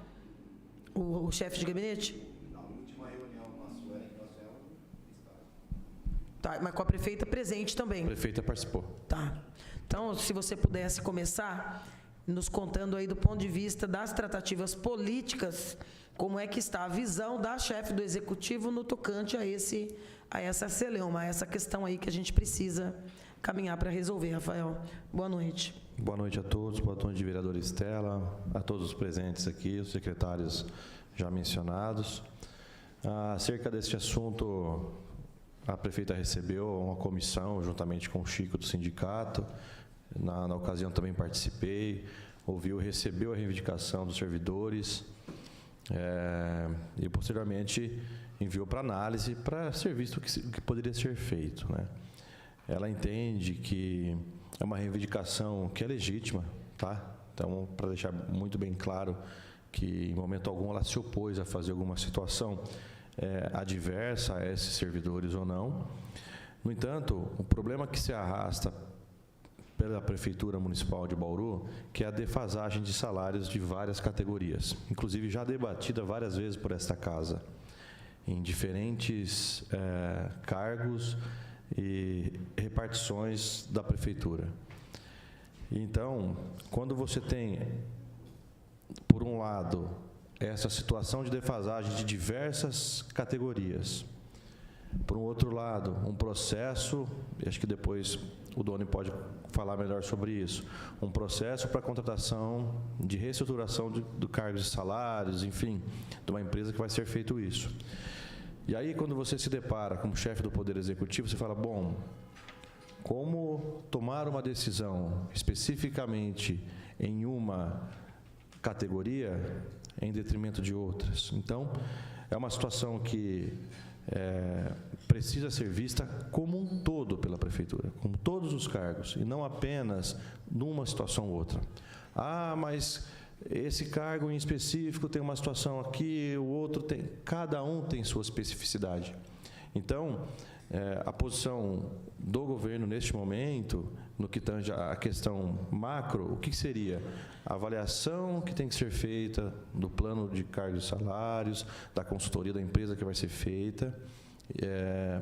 O chefe de gabinete? Na última reunião com a Sueli, Tá, mas com a prefeita presente também? A prefeita participou. Tá. Então, se você pudesse começar nos contando aí do ponto de vista das tratativas políticas, como é que está a visão da chefe do executivo no tocante a essa celeuma, a essa questão aí que a gente precisa caminhar para resolver, Rafael. Boa noite. Boa noite a todos, boa noite, vereadora Estela, a todos os presentes aqui, os secretários já mencionados. Acerca deste assunto, a prefeita recebeu uma comissão, juntamente com o Chico do sindicato. Na ocasião também participei, recebeu a reivindicação dos servidores e, posteriormente, enviou para análise para ser visto o que poderia ser feito, Ela entende que é uma reivindicação que é legítima, tá? Então, para deixar muito bem claro que, em momento algum, ela se opôs a fazer alguma situação adversa a esses servidores ou não. No entanto, o problema que se arrasta pela Prefeitura Municipal de Bauru, que é a defasagem de salários de várias categorias, inclusive já debatida várias vezes por esta casa, em diferentes cargos e repartições da Prefeitura. Então, quando você tem, por um lado, essa situação de defasagem de diversas categorias, por um outro lado, um processo, acho que depois o Doni pode falar melhor sobre isso, um processo para contratação de reestruturação do cargos e salários, enfim, de uma empresa que vai ser feito isso. E aí, quando você se depara como chefe do Poder Executivo, você fala, bom, como tomar uma decisão especificamente em uma categoria em detrimento de outras? Então, é uma situação que precisa ser vista como um todo pela Prefeitura, com todos os cargos, e não apenas numa situação ou outra. Ah, mas esse cargo em específico tem uma situação aqui, o outro tem... Cada um tem sua especificidade. Então, a posição do governo neste momento, no que tange a questão macro, o que seria? A avaliação que tem que ser feita do plano de cargos e salários, da consultoria da empresa que vai ser feita,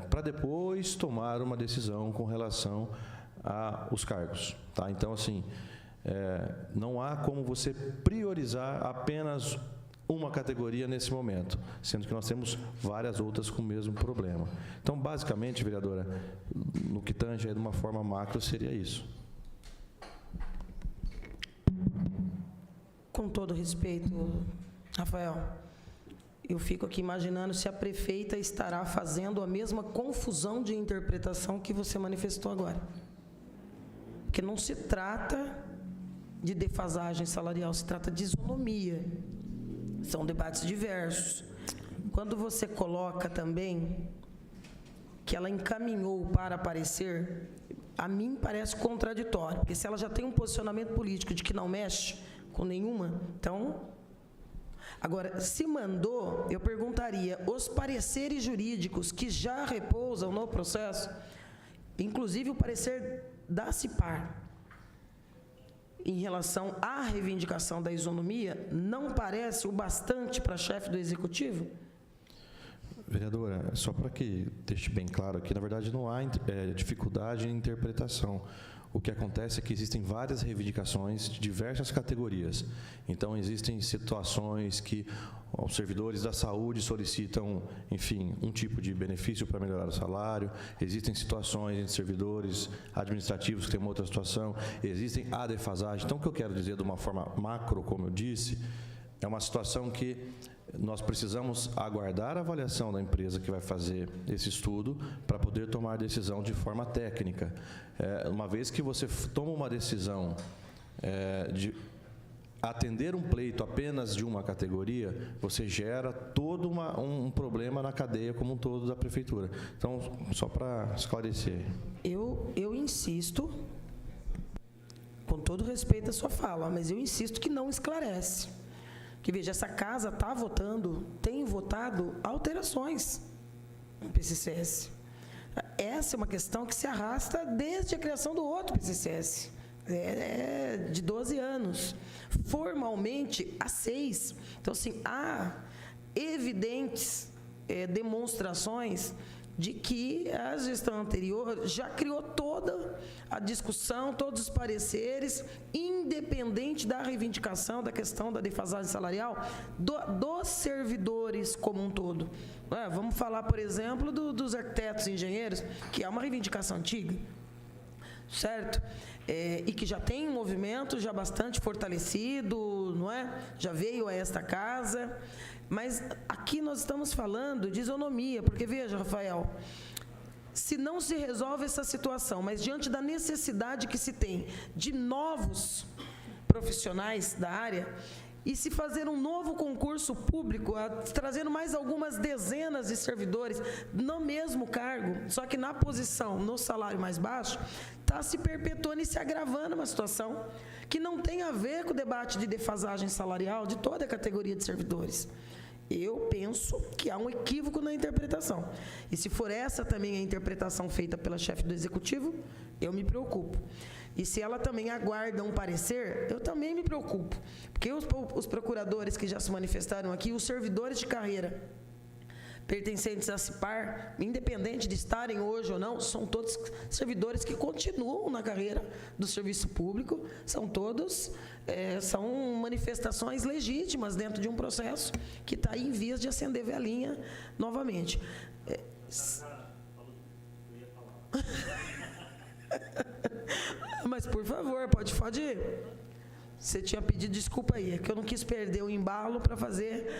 para depois tomar uma decisão com relação aos cargos. Tá? Então, assim, não há como você priorizar apenas uma categoria nesse momento, sendo que nós temos várias outras com o mesmo problema. Então, basicamente, vereadora, no que tange de uma forma macro, seria isso. Com todo respeito, Rafael, eu fico aqui imaginando se a prefeita estará fazendo a mesma confusão de interpretação que você manifestou agora. Porque não se trata de defasagem salarial, se trata de isonomia. São debates diversos. Quando você coloca também que ela encaminhou para aparecer, a mim parece contraditório, porque se ela já tem um posicionamento político de que não mexe com nenhuma, então... Agora, se mandou, eu perguntaria, os pareceres jurídicos que já repousam no processo, inclusive o parecer da CIPAR, em relação à reivindicação da isonomia, não parece o bastante para chefe do Executivo? Vereadora, só para que deixe bem claro aqui, na verdade não há dificuldade em interpretação. O que acontece é que existem várias reivindicações de diversas categorias. Então, existem situações que os servidores da saúde solicitam, enfim, um tipo de benefício para melhorar o salário. Existem situações entre servidores administrativos que têm uma outra situação. Existem a defasagem. Então, o que eu quero dizer de uma forma macro, como eu disse, é uma situação que nós precisamos aguardar a avaliação da empresa que vai fazer esse estudo para poder tomar decisão de forma técnica. Uma vez que você toma uma decisão de atender um pleito apenas de uma categoria, você gera todo um problema na cadeia como um todo da Prefeitura. Então, só para esclarecer. Eu insisto, com todo respeito à sua fala, mas eu insisto que não esclarece. Que, veja, essa casa tem votado alterações no PCCS. Essa é uma questão que se arrasta desde a criação do outro PCCS, de 12 anos. Formalmente, há 6. Então, assim, há evidentes demonstrações de que a gestão anterior já criou toda a discussão, todos os pareceres, independente da reivindicação da questão da defasagem salarial dos servidores como um todo. Vamos falar, por exemplo, dos arquitetos e engenheiros, que é uma reivindicação antiga, certo? E que já tem um movimento já bastante fortalecido, não é? Já veio a esta casa. Mas aqui nós estamos falando de isonomia, porque, veja, Rafael, se não se resolve essa situação, mas diante da necessidade que se tem de novos profissionais da área, e se fazer um novo concurso público, trazendo mais algumas dezenas de servidores no mesmo cargo, só que na posição, no salário mais baixo, está se perpetuando e se agravando uma situação que não tem a ver com o debate de defasagem salarial de toda a categoria de servidores. Eu penso que há um equívoco na interpretação. E se for essa também a interpretação feita pela chefe do Executivo, eu me preocupo. E se ela também aguarda um parecer, eu também me preocupo. Porque os procuradores que já se manifestaram aqui, os servidores de carreira, pertencentes à CIPAR, independente de estarem hoje ou não, são todos servidores que continuam na carreira do serviço público, são todos, são manifestações legítimas dentro de um processo que está em vias de acender velhinha novamente. Mas, por favor, pode ir. Você tinha pedido desculpa aí, é que eu não quis perder o embalo para fazer...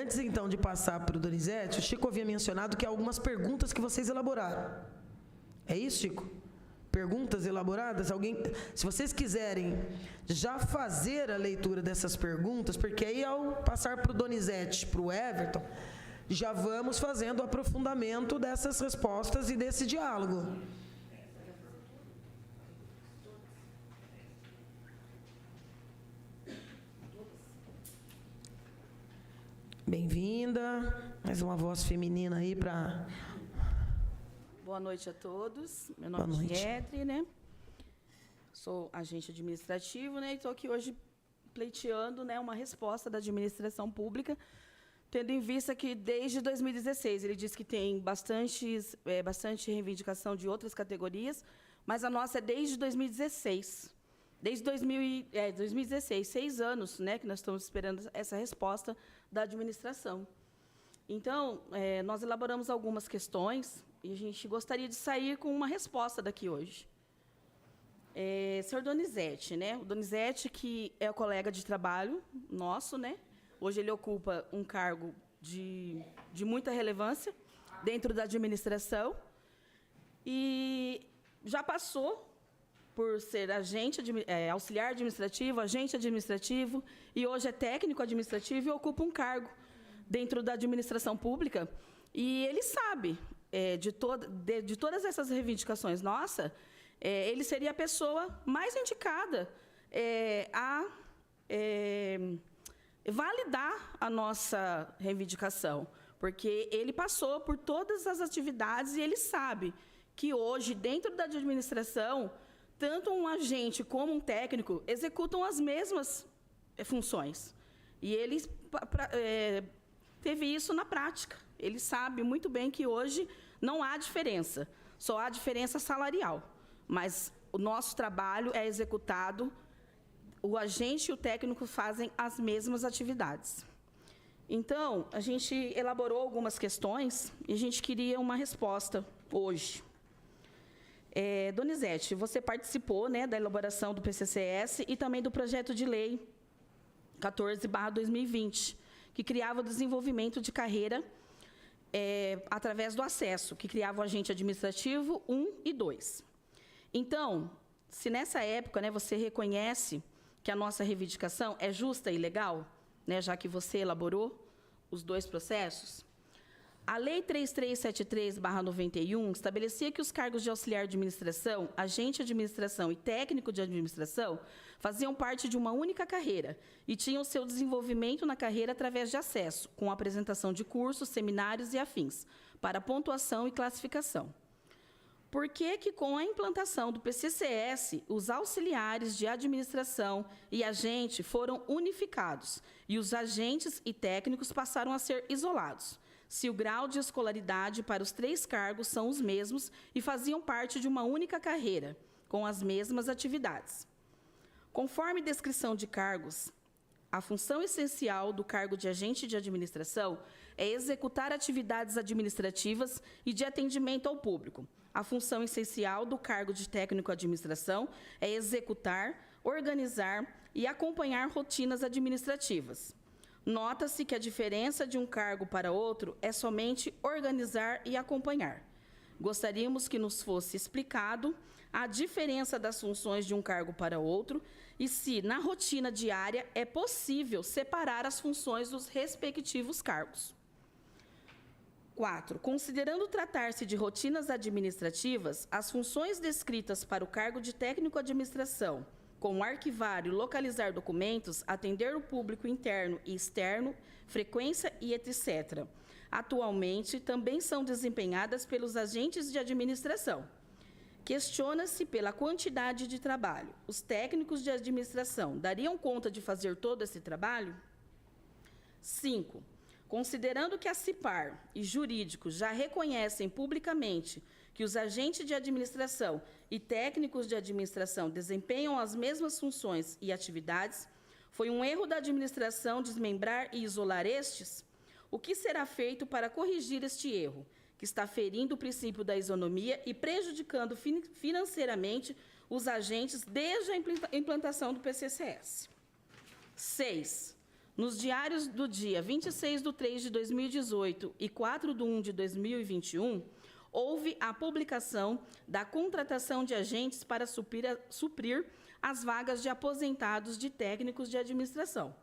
Antes, então, de passar para o Donizete, o Chico havia mencionado que há algumas perguntas que vocês elaboraram. É isso, Chico? Perguntas elaboradas? Se vocês quiserem já fazer a leitura dessas perguntas, porque aí, ao passar para o Donizete, para o Everton, já vamos fazendo o aprofundamento dessas respostas e desse diálogo. Bem-vinda, mais uma voz feminina aí para... Boa noite a todos, meu nome é Getri, né? Sou agente administrativo, né? E estou aqui hoje pleiteando, né, uma resposta da administração pública, tendo em vista que desde 2016, ele diz que tem bastante reivindicação de outras categorias, mas a nossa é desde 2016. Desde 2016, 6 anos, né, que nós estamos esperando essa resposta da administração. Então, nós elaboramos algumas questões e a gente gostaria de sair com uma resposta daqui hoje. Senhor Donizete, né? O Donizete, que é o colega de trabalho nosso, né? Hoje ele ocupa um cargo de muita relevância dentro da administração e já passou por ser auxiliar administrativo, agente administrativo, e hoje é técnico administrativo e ocupa um cargo dentro da administração pública. E ele sabe de todas essas reivindicações nossas, ele seria a pessoa mais indicada a validar a nossa reivindicação, porque ele passou por todas as atividades e ele sabe que hoje, dentro da administração, tanto um agente como um técnico executam as mesmas funções. E ele teve isso na prática. Ele sabe muito bem que hoje não há diferença, só há diferença salarial. Mas o nosso trabalho é executado, o agente e o técnico fazem as mesmas atividades. Então, a gente elaborou algumas questões e a gente queria uma resposta hoje. Donizete, você participou, né, da elaboração do PCCS e também do projeto de lei 14/2020, que criava o desenvolvimento de carreira através do acesso, que criava o agente administrativo 1 e 2. Então, se nessa época, né, você reconhece que a nossa reivindicação é justa e legal, né, já que você elaborou os dois processos, a Lei 3373/91 estabelecia que os cargos de auxiliar de administração, agente de administração e técnico de administração faziam parte de uma única carreira e tinham seu desenvolvimento na carreira através de acesso, com apresentação de cursos, seminários e afins, para pontuação e classificação. Por que com a implantação do PCCS, os auxiliares de administração e agente foram unificados e os agentes e técnicos passaram a ser isolados, se o grau de escolaridade para os 3 cargos são os mesmos e faziam parte de uma única carreira, com as mesmas atividades? Conforme descrição de cargos, a função essencial do cargo de agente de administração é executar atividades administrativas e de atendimento ao público. A função essencial do cargo de técnico de administração é executar, organizar e acompanhar rotinas administrativas. Nota-se que a diferença de um cargo para outro é somente organizar e acompanhar. Gostaríamos que nos fosse explicado a diferença das funções de um cargo para outro e se, na rotina diária, é possível separar as funções dos respectivos cargos. 4. Considerando tratar-se de rotinas administrativas, as funções descritas para o cargo de técnico de administração, como arquivar e localizar documentos, atender o público interno e externo, frequência e etc., atualmente também são desempenhadas pelos agentes de administração. Questiona-se pela quantidade de trabalho. Os técnicos de administração dariam conta de fazer todo esse trabalho? 5. Considerando que a CIPAR e jurídicos já reconhecem publicamente que os agentes de administração e técnicos de administração desempenham as mesmas funções e atividades, foi um erro da administração desmembrar e isolar estes? O que será feito para corrigir este erro, que está ferindo o princípio da isonomia e prejudicando financeiramente os agentes desde a implantação do PCCS? 6. Nos diários do dia 26/3 de 2018 e 4/1 de 2021, houve a publicação da contratação de agentes para suprir as vagas de aposentados de técnicos de administração.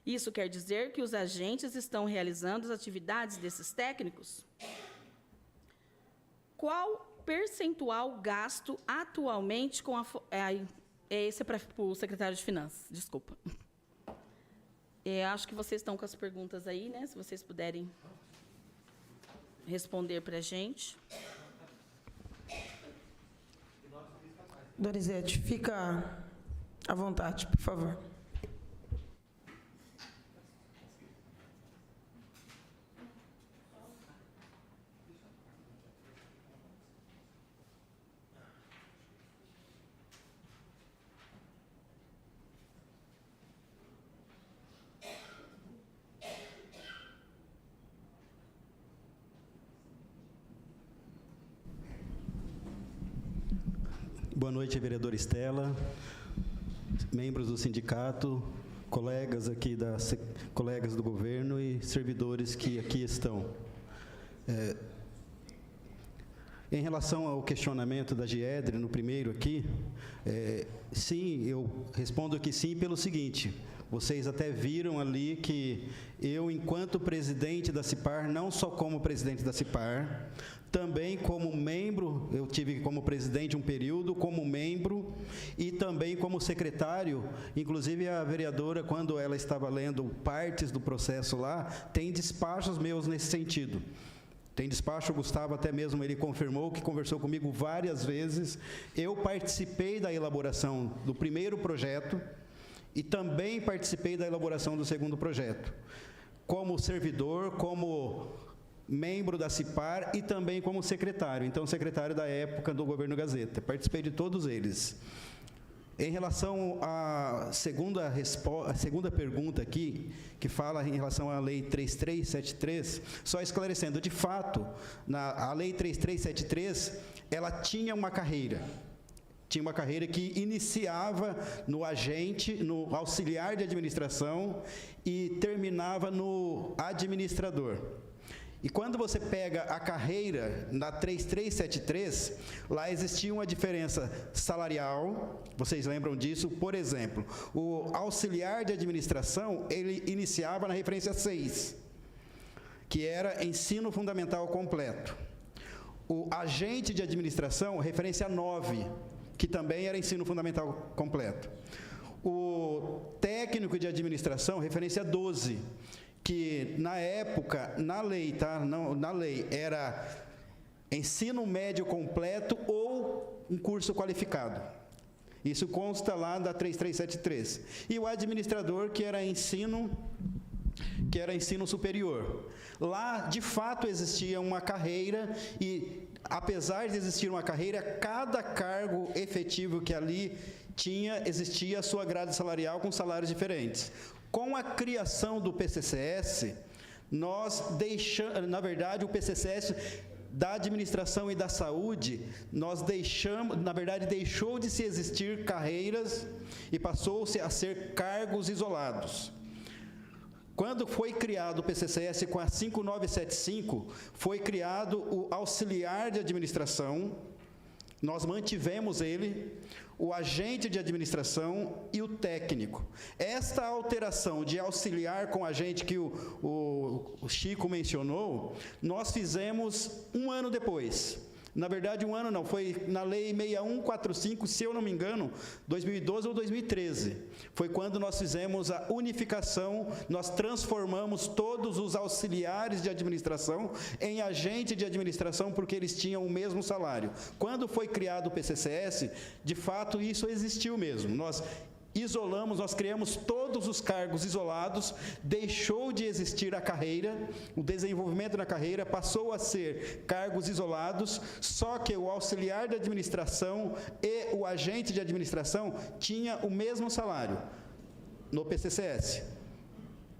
Isso quer dizer que os agentes estão realizando as atividades desses técnicos? Qual percentual gasto atualmente com a... Esse é para o secretário de Finanças, desculpa. Acho que vocês estão com as perguntas aí, né? Se vocês puderem responder para a gente. Donizete, fica à vontade, por favor. Boa noite, vereadora Estela, membros do sindicato, colegas colegas do governo e servidores que aqui estão. Em relação ao questionamento da Giedre, no primeiro aqui, sim, eu respondo que sim pelo seguinte: vocês até viram ali que eu, enquanto presidente da CIPAR, não só como presidente da CIPAR, também como membro, eu tive como presidente um período, como membro e também como secretário. Inclusive a vereadora, quando ela estava lendo partes do processo lá, tem despachos meus nesse sentido. Tem despacho, o Gustavo até mesmo ele confirmou, que conversou comigo várias vezes. Eu participei da elaboração do primeiro projeto e também participei da elaboração do segundo projeto, como servidor, como membro da CIPAR e também como secretário. Então, secretário da época do governo Gazeta. Participei de todos eles. Em relação à segunda pergunta aqui, que fala em relação à Lei 3373, só esclarecendo, de fato, a Lei 3373, ela tinha uma carreira. Tinha uma carreira que iniciava no agente, no auxiliar de administração e terminava no administrador. E quando você pega a carreira na 3373, lá existia uma diferença salarial, vocês lembram disso? Por exemplo, o auxiliar de administração, ele iniciava na referência 6, que era ensino fundamental completo. O agente de administração, referência 9, que também era ensino fundamental completo. O técnico de administração, referência 12, que na época, na lei, tá? Não, na lei, era ensino médio completo ou um curso qualificado. Isso consta lá da 3373. E o administrador, que era ensino superior. Lá, de fato, existia uma carreira e, apesar de existir uma carreira, cada cargo efetivo que ali tinha, existia a sua grade salarial com salários diferentes. Com a criação do PCCS, nós deixamos, na verdade, o PCCS da administração e da saúde, nós deixamos, na verdade, deixou de se existir carreiras e passou-se a ser cargos isolados. Quando foi criado o PCCS com a 5975, foi criado o auxiliar de administração, nós mantivemos ele, o agente de administração e o técnico. Esta alteração de auxiliar com agente que o Chico mencionou, nós fizemos um ano depois. Na verdade, um ano não, foi na Lei 6145, se eu não me engano, 2012 ou 2013. Foi quando nós fizemos a unificação, nós transformamos todos os auxiliares de administração em agente de administração, porque eles tinham o mesmo salário. Quando foi criado o PCCS, de fato, isso existiu mesmo. Nós isolamos, nós criamos todos os cargos isolados, deixou de existir a carreira, o desenvolvimento na carreira passou a ser cargos isolados, só que o auxiliar de administração e o agente de administração tinha o mesmo salário no PCCS.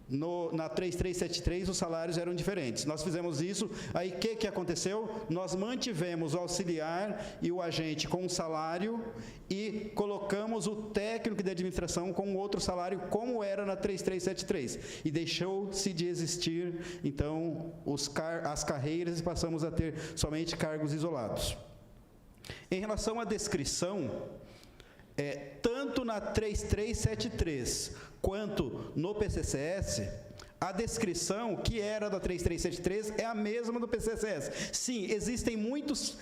Na 3373 os salários eram diferentes. Nós fizemos isso, aí o que aconteceu? Nós mantivemos o auxiliar e o agente com um salário e colocamos o técnico de administração com outro salário, como era na 3373. E deixou-se de existir, então, as carreiras e passamos a ter somente cargos isolados. Em relação à descrição, tanto na 3373 quanto no PCCS, a descrição que era da 3373 é a mesma do PCCS. Sim, existem muitas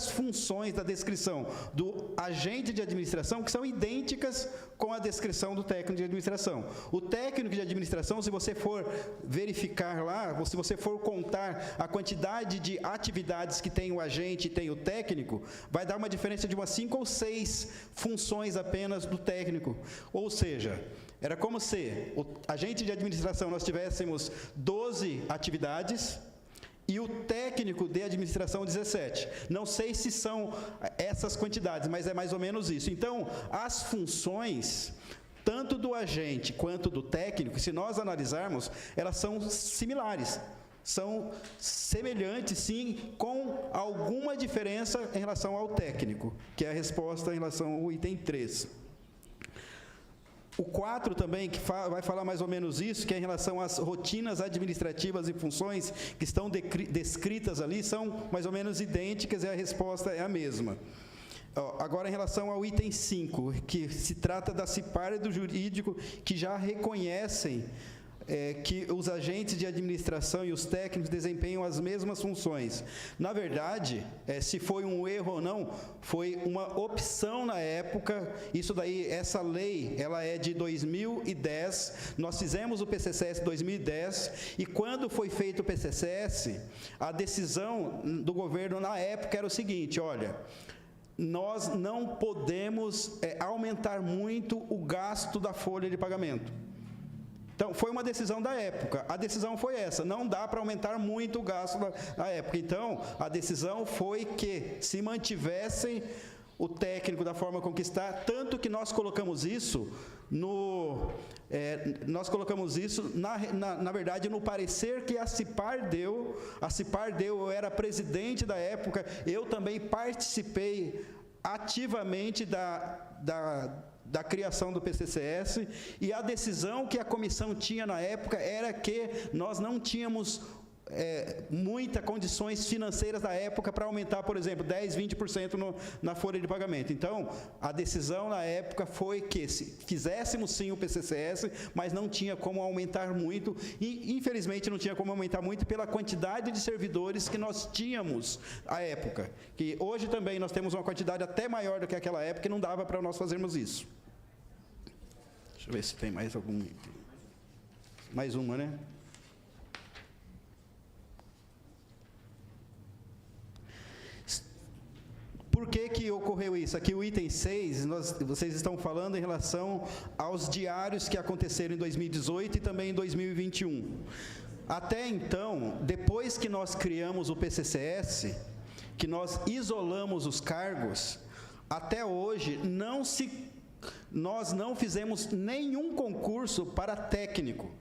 funções da descrição do agente de administração que são idênticas com a descrição do técnico de administração. O técnico de administração, se você for verificar lá, se você for contar a quantidade de atividades que tem o agente e tem o técnico, vai dar uma diferença de umas 5 ou 6 funções apenas do técnico. Ou seja, era como se o agente de administração nós tivéssemos 12 atividades e o técnico de administração 17. Não sei se são essas quantidades, mas é mais ou menos isso. Então, as funções, tanto do agente quanto do técnico, se nós analisarmos, elas são similares. São semelhantes, sim, com alguma diferença em relação ao técnico, que é a resposta em relação ao item 3. O 4 também, que vai falar mais ou menos isso, que é em relação às rotinas administrativas e funções que estão descritas ali, são mais ou menos idênticas e a resposta é a mesma. Agora, em relação ao item 5, que se trata da CIPAR e do jurídico, que já reconhecem que os agentes de administração e os técnicos desempenham as mesmas funções. Na verdade, se foi um erro ou não, foi uma opção na época. Isso daí, essa lei, ela é de 2010, nós fizemos o PCCS em 2010, e quando foi feito o PCCS, a decisão do governo na época era o seguinte: olha, nós não podemos aumentar muito o gasto da folha de pagamento. Então, foi uma decisão da época. A decisão foi essa, não dá para aumentar muito o gasto da época. Então, a decisão foi que se mantivessem o técnico da forma com que está, tanto que nós colocamos isso na verdade, no parecer que a CIPAR deu. A CIPAR deu, eu era presidente da época, eu também participei ativamente da criação do PCCS, e a decisão que a comissão tinha na época era que nós não tínhamos muitas condições financeiras da época para aumentar, por exemplo, 10%, 20% na folha de pagamento. Então, a decisão na época foi que fizéssemos sim o PCCS, mas não tinha como aumentar muito, e infelizmente não tinha como aumentar muito pela quantidade de servidores que nós tínhamos à época, que hoje também nós temos uma quantidade até maior do que aquela época, e não dava para nós fazermos isso. Deixa eu ver se tem mais algum. Mais uma, né? Por que ocorreu isso? Aqui o item 6, vocês estão falando em relação aos diários que aconteceram em 2018 e também em 2021. Até então, depois que nós criamos o PCCS, que nós isolamos os cargos, até hoje nós não fizemos nenhum concurso para técnico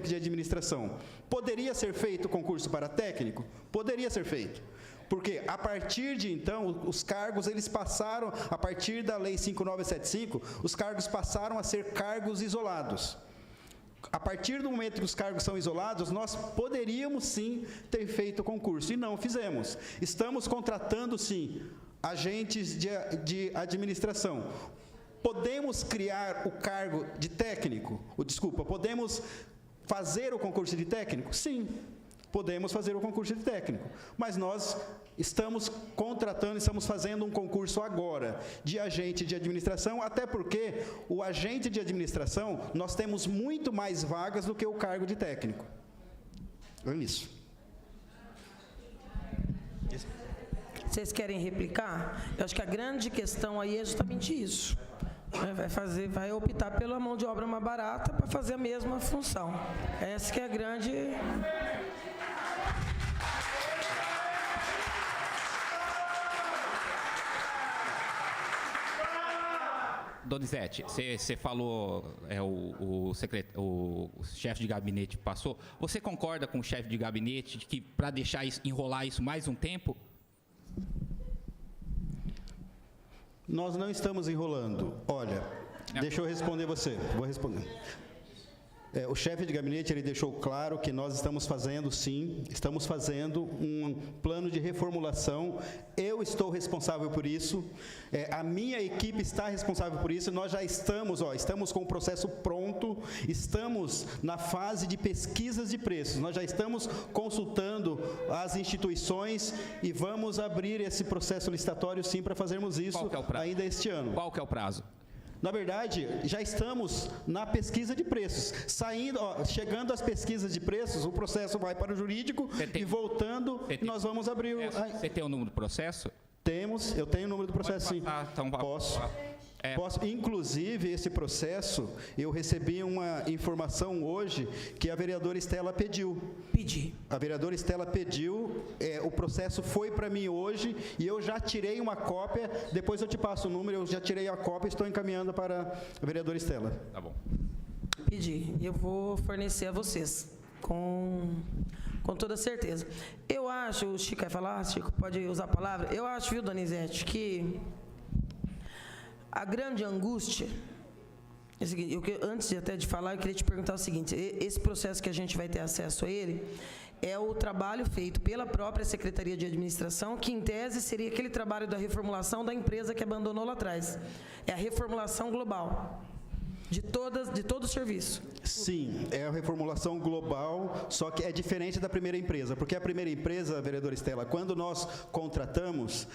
de administração. Poderia ser feito concurso para técnico? Poderia ser feito. Porque, a partir de então, os cargos, eles passaram, a partir da Lei 5975, os cargos passaram a ser cargos isolados. A partir do momento que os cargos são isolados, nós poderíamos, sim, ter feito concurso, e não fizemos. Estamos contratando, sim, agentes de administração. Podemos criar o cargo de técnico? Podemos fazer o concurso de técnico? Sim. Podemos fazer o concurso de técnico, mas nós estamos fazendo um concurso agora de agente de administração, até porque o agente de administração, nós temos muito mais vagas do que o cargo de técnico. É isso. Vocês querem replicar? Eu acho que a grande questão aí é justamente isso. Vai optar pela mão de obra mais barata para fazer a mesma função. Essa que é a grande... Donizete, você falou, o chefe de gabinete passou. Você concorda com o chefe de gabinete de que para deixar isso, enrolar isso mais um tempo? Nós não estamos enrolando. Olha, deixa eu responder você. Vou responder. O chefe de gabinete, ele deixou claro que nós estamos fazendo, sim, estamos fazendo um plano de reformulação. Eu estou responsável por isso, a minha equipe está responsável por isso. Nós já estamos com o processo pronto, estamos na fase de pesquisas de preços. Nós já estamos consultando as instituições e vamos abrir esse processo licitatório, sim, para fazermos isso ainda este ano. Qual que é o prazo? Na verdade, já estamos na pesquisa de preços. Chegando às pesquisas de preços, o processo vai para o jurídico e voltando, nós vamos abrir... Você tem o número do processo? Temos, eu tenho o número do processo, sim. Então, Posso. Inclusive, esse processo, eu recebi uma informação hoje que a vereadora Estela pediu. A vereadora Estela pediu, o processo foi para mim hoje e eu já tirei uma cópia, depois eu te passo o número, eu já tirei a cópia e estou encaminhando para a vereadora Estela. Tá bom. Eu vou fornecer a vocês, com toda certeza. Eu acho, o Chico vai falar, Chico, pode usar a palavra? Eu acho, viu, Donizete, que a grande angústia é o seguinte, antes até de falar, eu queria te perguntar o seguinte: esse processo que a gente vai ter acesso a ele é o trabalho feito pela própria Secretaria de Administração, que em tese seria aquele trabalho da reformulação da empresa que abandonou lá atrás. É a reformulação global de todo o serviço. Sim, é a reformulação global, só que é diferente da primeira empresa, porque a primeira empresa, vereadora Estela, quando nós contratamos,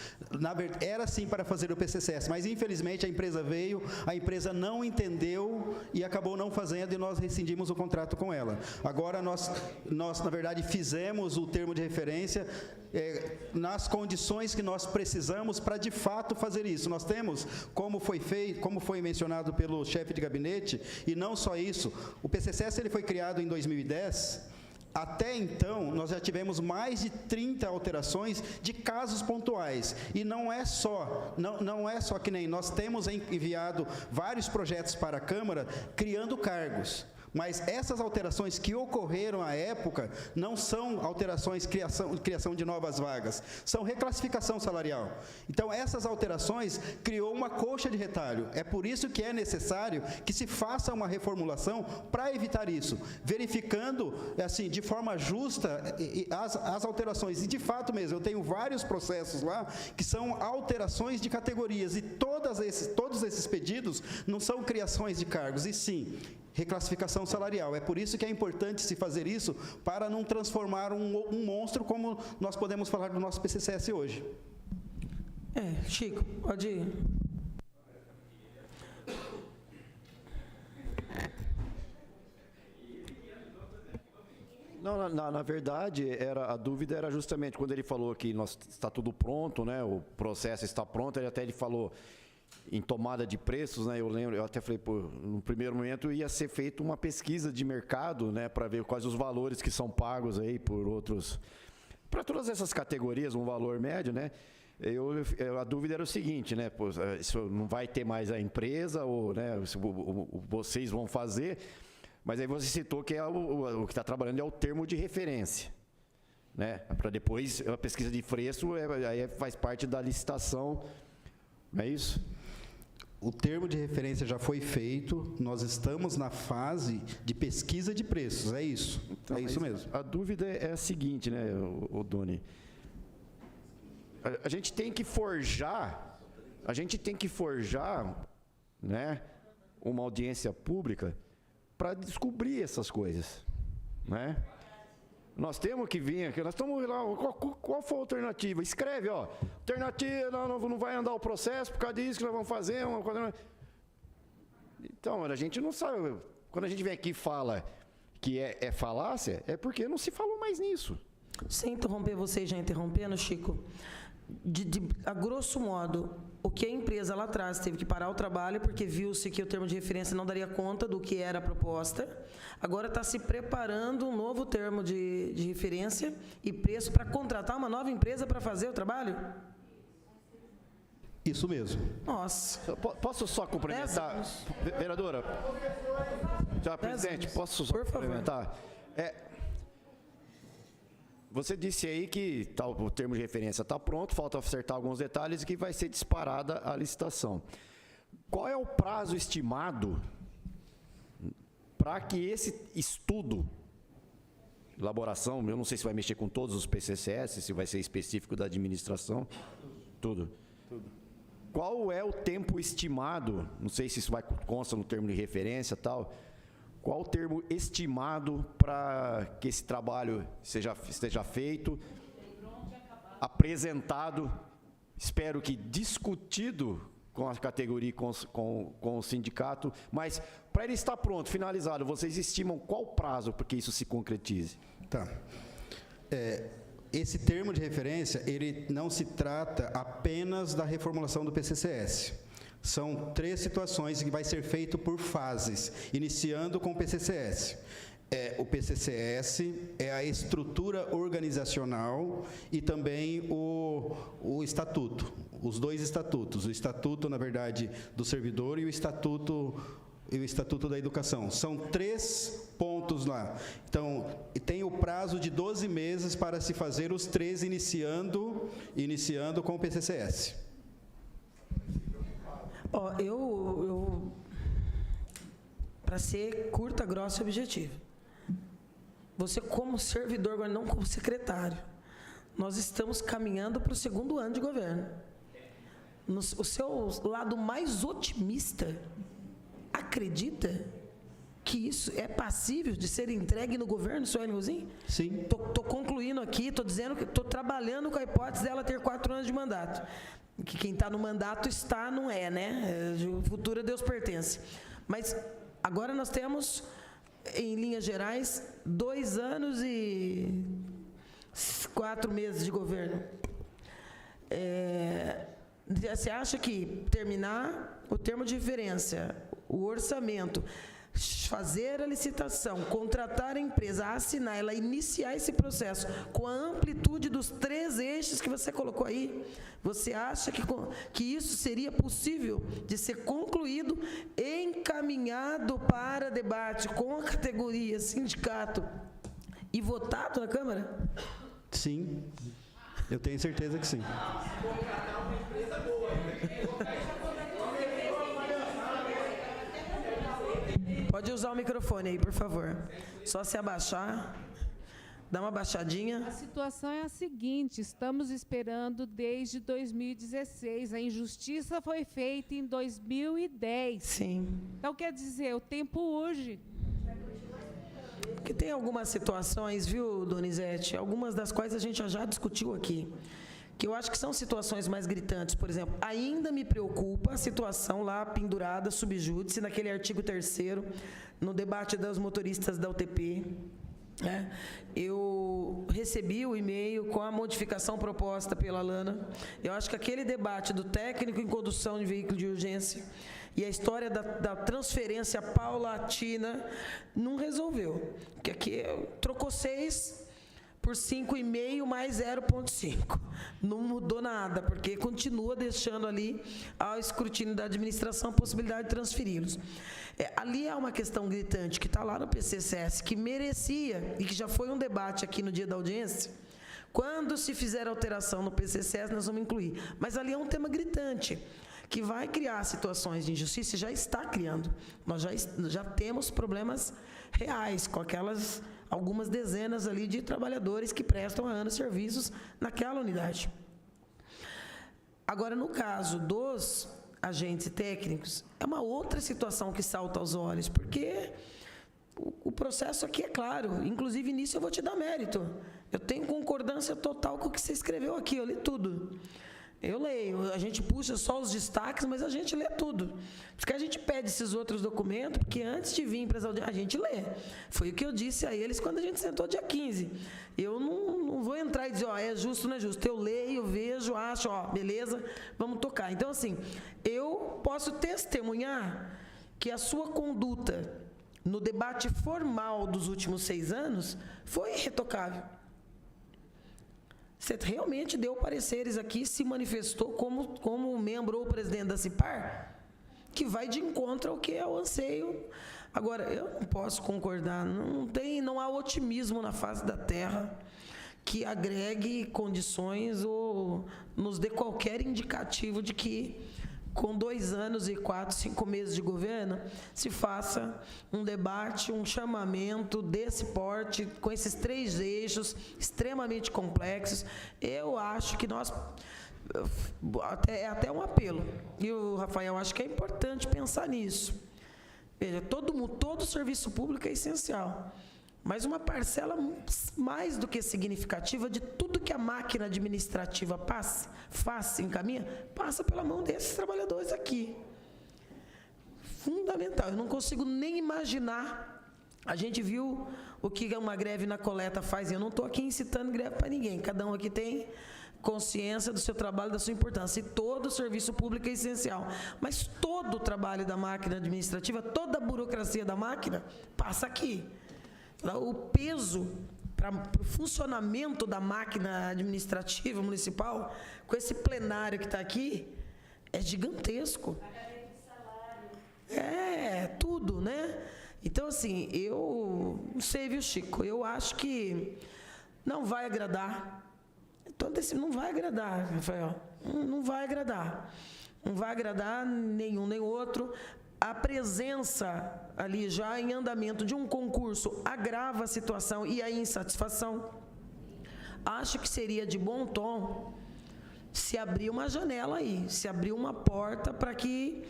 era sim para fazer o PCCS, mas infelizmente a empresa veio, a empresa não entendeu e acabou não fazendo e nós rescindimos o contrato com ela. Agora nós na verdade, fizemos o termo de referência nas condições que nós precisamos para de fato fazer isso. Nós temos, como foi mencionado pelo chefe de gabinete, e não só isso, o PCCS ele foi criado em 2010, até então nós já tivemos mais de 30 alterações de casos pontuais, e não é só que nem nós temos enviado vários projetos para a Câmara criando cargos. Mas essas alterações que ocorreram à época não são alterações, criação de novas vagas, são reclassificação salarial. Então, essas alterações criou uma coxa de retalho. É por isso que é necessário que se faça uma reformulação para evitar isso, verificando, assim, de forma justa as alterações. E, de fato mesmo, eu tenho vários processos lá que são alterações de categorias, e todos esses pedidos não são criações de cargos, e sim reclassificação salarial. É por isso que é importante se fazer isso, para não transformar um monstro como nós podemos falar do nosso PCCS hoje. Chico, pode ir. Não, na verdade, a dúvida era justamente quando ele falou que está tudo pronto, né? O processo está pronto, ele falou em tomada de preços, né? Eu até falei, no primeiro momento ia ser feita uma pesquisa de mercado, né, para ver quais os valores que são pagos aí por outros, para todas essas categorias, um valor médio, né? A dúvida era o seguinte, né? Isso não vai ter mais a empresa, ou, né, vocês vão fazer, mas aí você citou que o que está trabalhando é o termo de referência, né? Para depois a pesquisa de preço aí faz parte da licitação, não é isso? O termo de referência já foi feito, nós estamos na fase de pesquisa de preços, é isso. Então, é isso mesmo. A dúvida é a seguinte, né, Doni? A gente tem que forjar, né, uma audiência pública para descobrir essas coisas, né? Nós temos que vir aqui, nós estamos lá, qual foi a alternativa? Escreve, alternativa, não vai andar o processo por causa disso que nós vamos fazer. Então, a gente não sabe, quando a gente vem aqui e fala que é falácia, é porque não se falou mais nisso. Sem interromper você, já interrompendo, Chico, a grosso modo, o que a empresa lá atrás teve que parar o trabalho porque viu-se que o termo de referência não daria conta do que era a proposta. Agora está se preparando um novo termo de referência e preço para contratar uma nova empresa para fazer o trabalho? Isso mesmo. Nossa. Posso só complementar? Vereadora, já, presidente, posso só complementar? Você disse aí que o termo de referência está pronto, falta acertar alguns detalhes e que vai ser disparada a licitação. Qual é o prazo estimado para que esse estudo, elaboração, eu não sei se vai mexer com todos os PCCS, se vai ser específico da administração, tudo. Qual é o tempo estimado, não sei se isso consta no termo de referência e tal, qual o termo estimado para que esse trabalho esteja feito, apresentado, espero que discutido com a categoria, com o sindicato, mas para ele estar pronto, finalizado, vocês estimam qual prazo para que isso se concretize? Tá. Esse termo de referência, ele não se trata apenas da reformulação do PCCS. São 3 situações que vai ser feito por fases, iniciando com o PCCS. O PCCS é a estrutura organizacional e também o estatuto, os 2 estatutos. O estatuto, na verdade, do servidor e o estatuto da educação. São 3 pontos lá. Então, tem o prazo de 12 meses para se fazer os 3, iniciando com o PCCS. Eu para ser curta, grossa e objetiva, você como servidor, agora não como secretário, nós estamos caminhando para o 2º ano de governo. O seu lado mais otimista acredita que isso é passível de ser entregue no governo, senhor Elmozinho? Sim. Estou concluindo aqui, estou dizendo que estou trabalhando com a hipótese dela ter 4 anos de mandato. Que quem está no mandato está, não é, né? O futuro a Deus pertence. Mas agora nós temos, em linhas gerais, 2 anos e 4 meses de governo. Você acha que terminar o termo de referência, o orçamento, fazer a licitação, contratar a empresa, assinar, ela iniciar esse processo com a amplitude dos 3 eixos que você colocou aí, você acha que isso seria possível de ser concluído, encaminhado para debate com a categoria, sindicato e votado na Câmara? Sim, eu tenho certeza que sim. Pode usar o microfone aí, por favor. Só se abaixar, dá uma baixadinha. A situação é a seguinte, estamos esperando desde 2016, a injustiça foi feita em 2010. Sim. Então, quer dizer, o tempo urge. Porque tem algumas situações, viu, Donizete, algumas das quais a gente já discutiu aqui, que eu acho que são situações mais gritantes. Por exemplo, ainda me preocupa a situação lá pendurada, subjúdice, naquele artigo 3º, no debate dos motoristas da UTP. Eu recebi o e-mail com a modificação proposta pela Lana. Eu acho que aquele debate do técnico em condução de veículo de urgência e a história da transferência paulatina não resolveu. Porque aqui trocou 6 por 5,5 mais 0,5. Não mudou nada, porque continua deixando ali ao escrutínio da administração a possibilidade de transferi-los. Ali há uma questão gritante que está lá no PCCS, que merecia, e que já foi um debate aqui no dia da audiência. Quando se fizer alteração no PCCS, nós vamos incluir. Mas ali é um tema gritante, que vai criar situações de injustiça, e já está criando. Nós já temos problemas reais com algumas dezenas ali de trabalhadores que prestam há anos serviços naquela unidade. Agora, no caso dos agentes técnicos, é uma outra situação que salta aos olhos, porque o processo aqui é claro, inclusive nisso eu vou te dar mérito. Eu tenho concordância total com o que você escreveu aqui, eu li tudo. Eu leio, a gente puxa só os destaques, mas a gente lê tudo. Porque a gente pede esses outros documentos, porque antes de vir para as audiências, a gente lê. Foi o que eu disse a eles quando a gente sentou dia 15. Eu não vou entrar e dizer, é justo ou não é justo. Eu leio, vejo, acho, beleza, vamos tocar. Então, assim, eu posso testemunhar que a sua conduta no debate formal dos últimos 6 anos foi irretocável. Você realmente deu pareceres aqui, se manifestou como membro ou presidente da CIPAR, que vai de encontro ao que é o anseio. Agora, eu não posso concordar, não há otimismo na face da terra que agregue condições ou nos dê qualquer indicativo de que, com 2 anos e 4, 5 meses de governo, se faça um debate, um chamamento desse porte, com esses 3 eixos extremamente complexos. Eu acho que nós... É até um apelo. E o Rafael, acho que é importante pensar nisso. Veja, todo serviço público é essencial. Mas uma parcela mais do que significativa de tudo que a máquina administrativa encaminha, passa pela mão desses trabalhadores aqui. Fundamental. Eu não consigo nem imaginar. A gente viu o que uma greve na coleta faz. Eu não estou aqui incitando greve para ninguém. Cada um aqui tem consciência do seu trabalho, da sua importância. E todo o serviço público é essencial. Mas todo o trabalho da máquina administrativa, toda a burocracia da máquina, passa aqui. O peso para o funcionamento da máquina administrativa municipal, com esse plenário que está aqui, é gigantesco. Tudo, né? Então, assim, eu não sei, viu, Chico? Eu acho que não vai agradar. Não vai agradar, Rafael. Não vai agradar. Não vai agradar nenhum nem outro. A presença ali já em andamento de um concurso agrava a situação e a insatisfação. Acho que seria de bom tom se abrir uma janela aí, se abrir uma porta para que,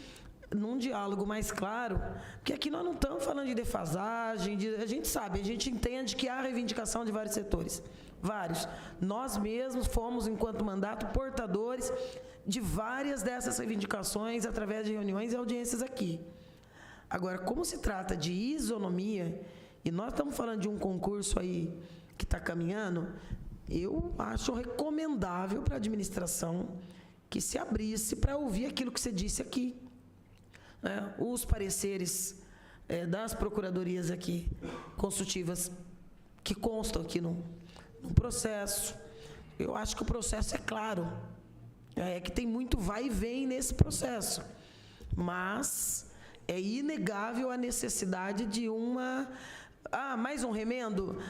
num diálogo mais claro, porque aqui nós não estamos falando de defasagem, a gente sabe, a gente entende que há reivindicação de vários setores, vários. Nós mesmos fomos, enquanto mandato, portadores de várias dessas reivindicações através de reuniões e audiências aqui. Agora, como se trata de isonomia, e nós estamos falando de um concurso aí que está caminhando, eu acho recomendável para a administração que se abrisse para ouvir aquilo que você disse aqui. Os pareceres das procuradorias aqui, consultivas, que constam aqui no processo. Eu acho que o processo é claro. É que tem muito vai e vem nesse processo. Mas é inegável a necessidade de mais um remendo?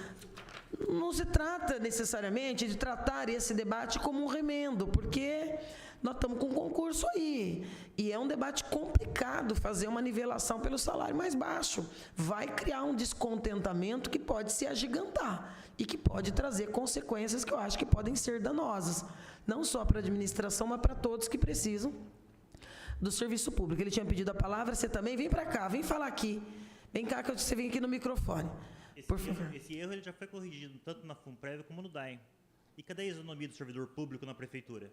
Não se trata necessariamente de tratar esse debate como um remendo, porque nós estamos com um concurso aí. E é um debate complicado fazer uma nivelação pelo salário mais baixo. Vai criar um descontentamento que pode se agigantar e que pode trazer consequências que eu acho que podem ser danosas. Não só para a administração, mas para todos que precisam do serviço público. Ele tinha pedido a palavra, você também vem para cá, vem falar aqui. Vem cá que você vem aqui no microfone. Por favor. Esse erro ele já foi corrigido tanto na FUNPREV como no DAEM. E cadê a isonomia do servidor público na prefeitura?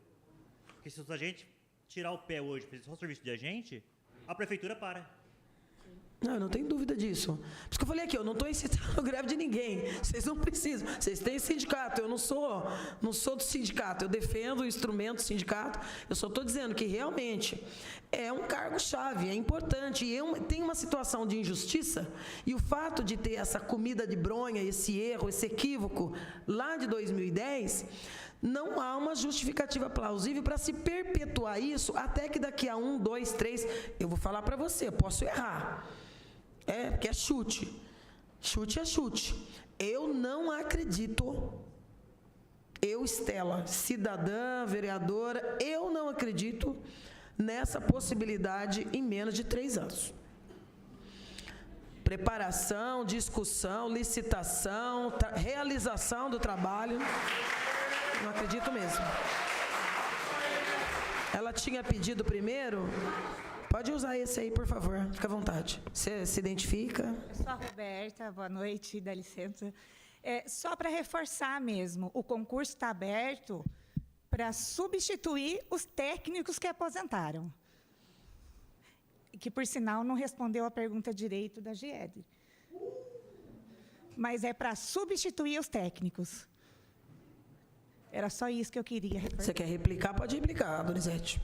Porque se a gente tirar o pé hoje para fazer só o serviço de agente, a prefeitura para. Não, eu não tenho dúvida disso. Por isso que eu falei aqui, eu não estou incitando greve de ninguém. Vocês não precisam. Vocês têm sindicato. Eu não sou do sindicato. Eu defendo o instrumento do sindicato. Eu só estou dizendo que realmente é um cargo-chave, é importante. E tem uma situação de injustiça. E o fato de ter essa comida de bronha, esse erro, esse equívoco lá de 2010... não há uma justificativa plausível para se perpetuar isso até que daqui a 1, 2, 3... Eu vou falar para você, eu posso errar. Porque é chute. Chute é chute. Eu não acredito, eu, Estela, cidadã, vereadora, eu não acredito nessa possibilidade em menos de 3 anos. Preparação, discussão, licitação, realização do trabalho... Não acredito mesmo. Ela tinha pedido primeiro. Pode usar esse aí, por favor. Fica à vontade. Você se identifica? Eu sou a Roberta. Boa noite, dá licença. Só para reforçar mesmo, o concurso está aberto para substituir os técnicos que aposentaram. Que, por sinal, não respondeu a pergunta direito da Giedre. Mas é para substituir os técnicos. Era só isso que eu queria reportar. Você quer replicar? Pode replicar, Donizete.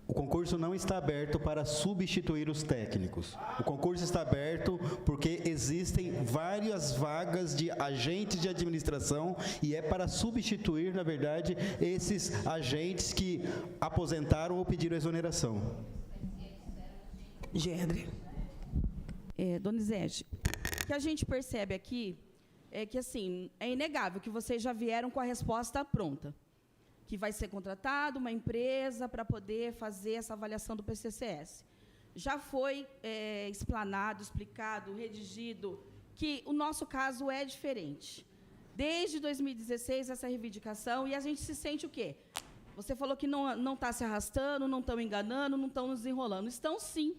O concurso não está aberto para substituir os técnicos. O concurso está aberto porque existem várias vagas de agentes de administração e é para substituir, na verdade, esses agentes que aposentaram ou pediram exoneração. Giedre. Donizete, o que a gente percebe aqui é que, assim, é inegável que vocês já vieram com a resposta pronta, que vai ser contratada uma empresa para poder fazer essa avaliação do PCCS. Já foi explanado, explicado, redigido, que o nosso caso é diferente. Desde 2016, essa reivindicação, e a gente se sente o quê? Você falou que não está se arrastando, não estão enganando, não estão nos enrolando. Estão sim.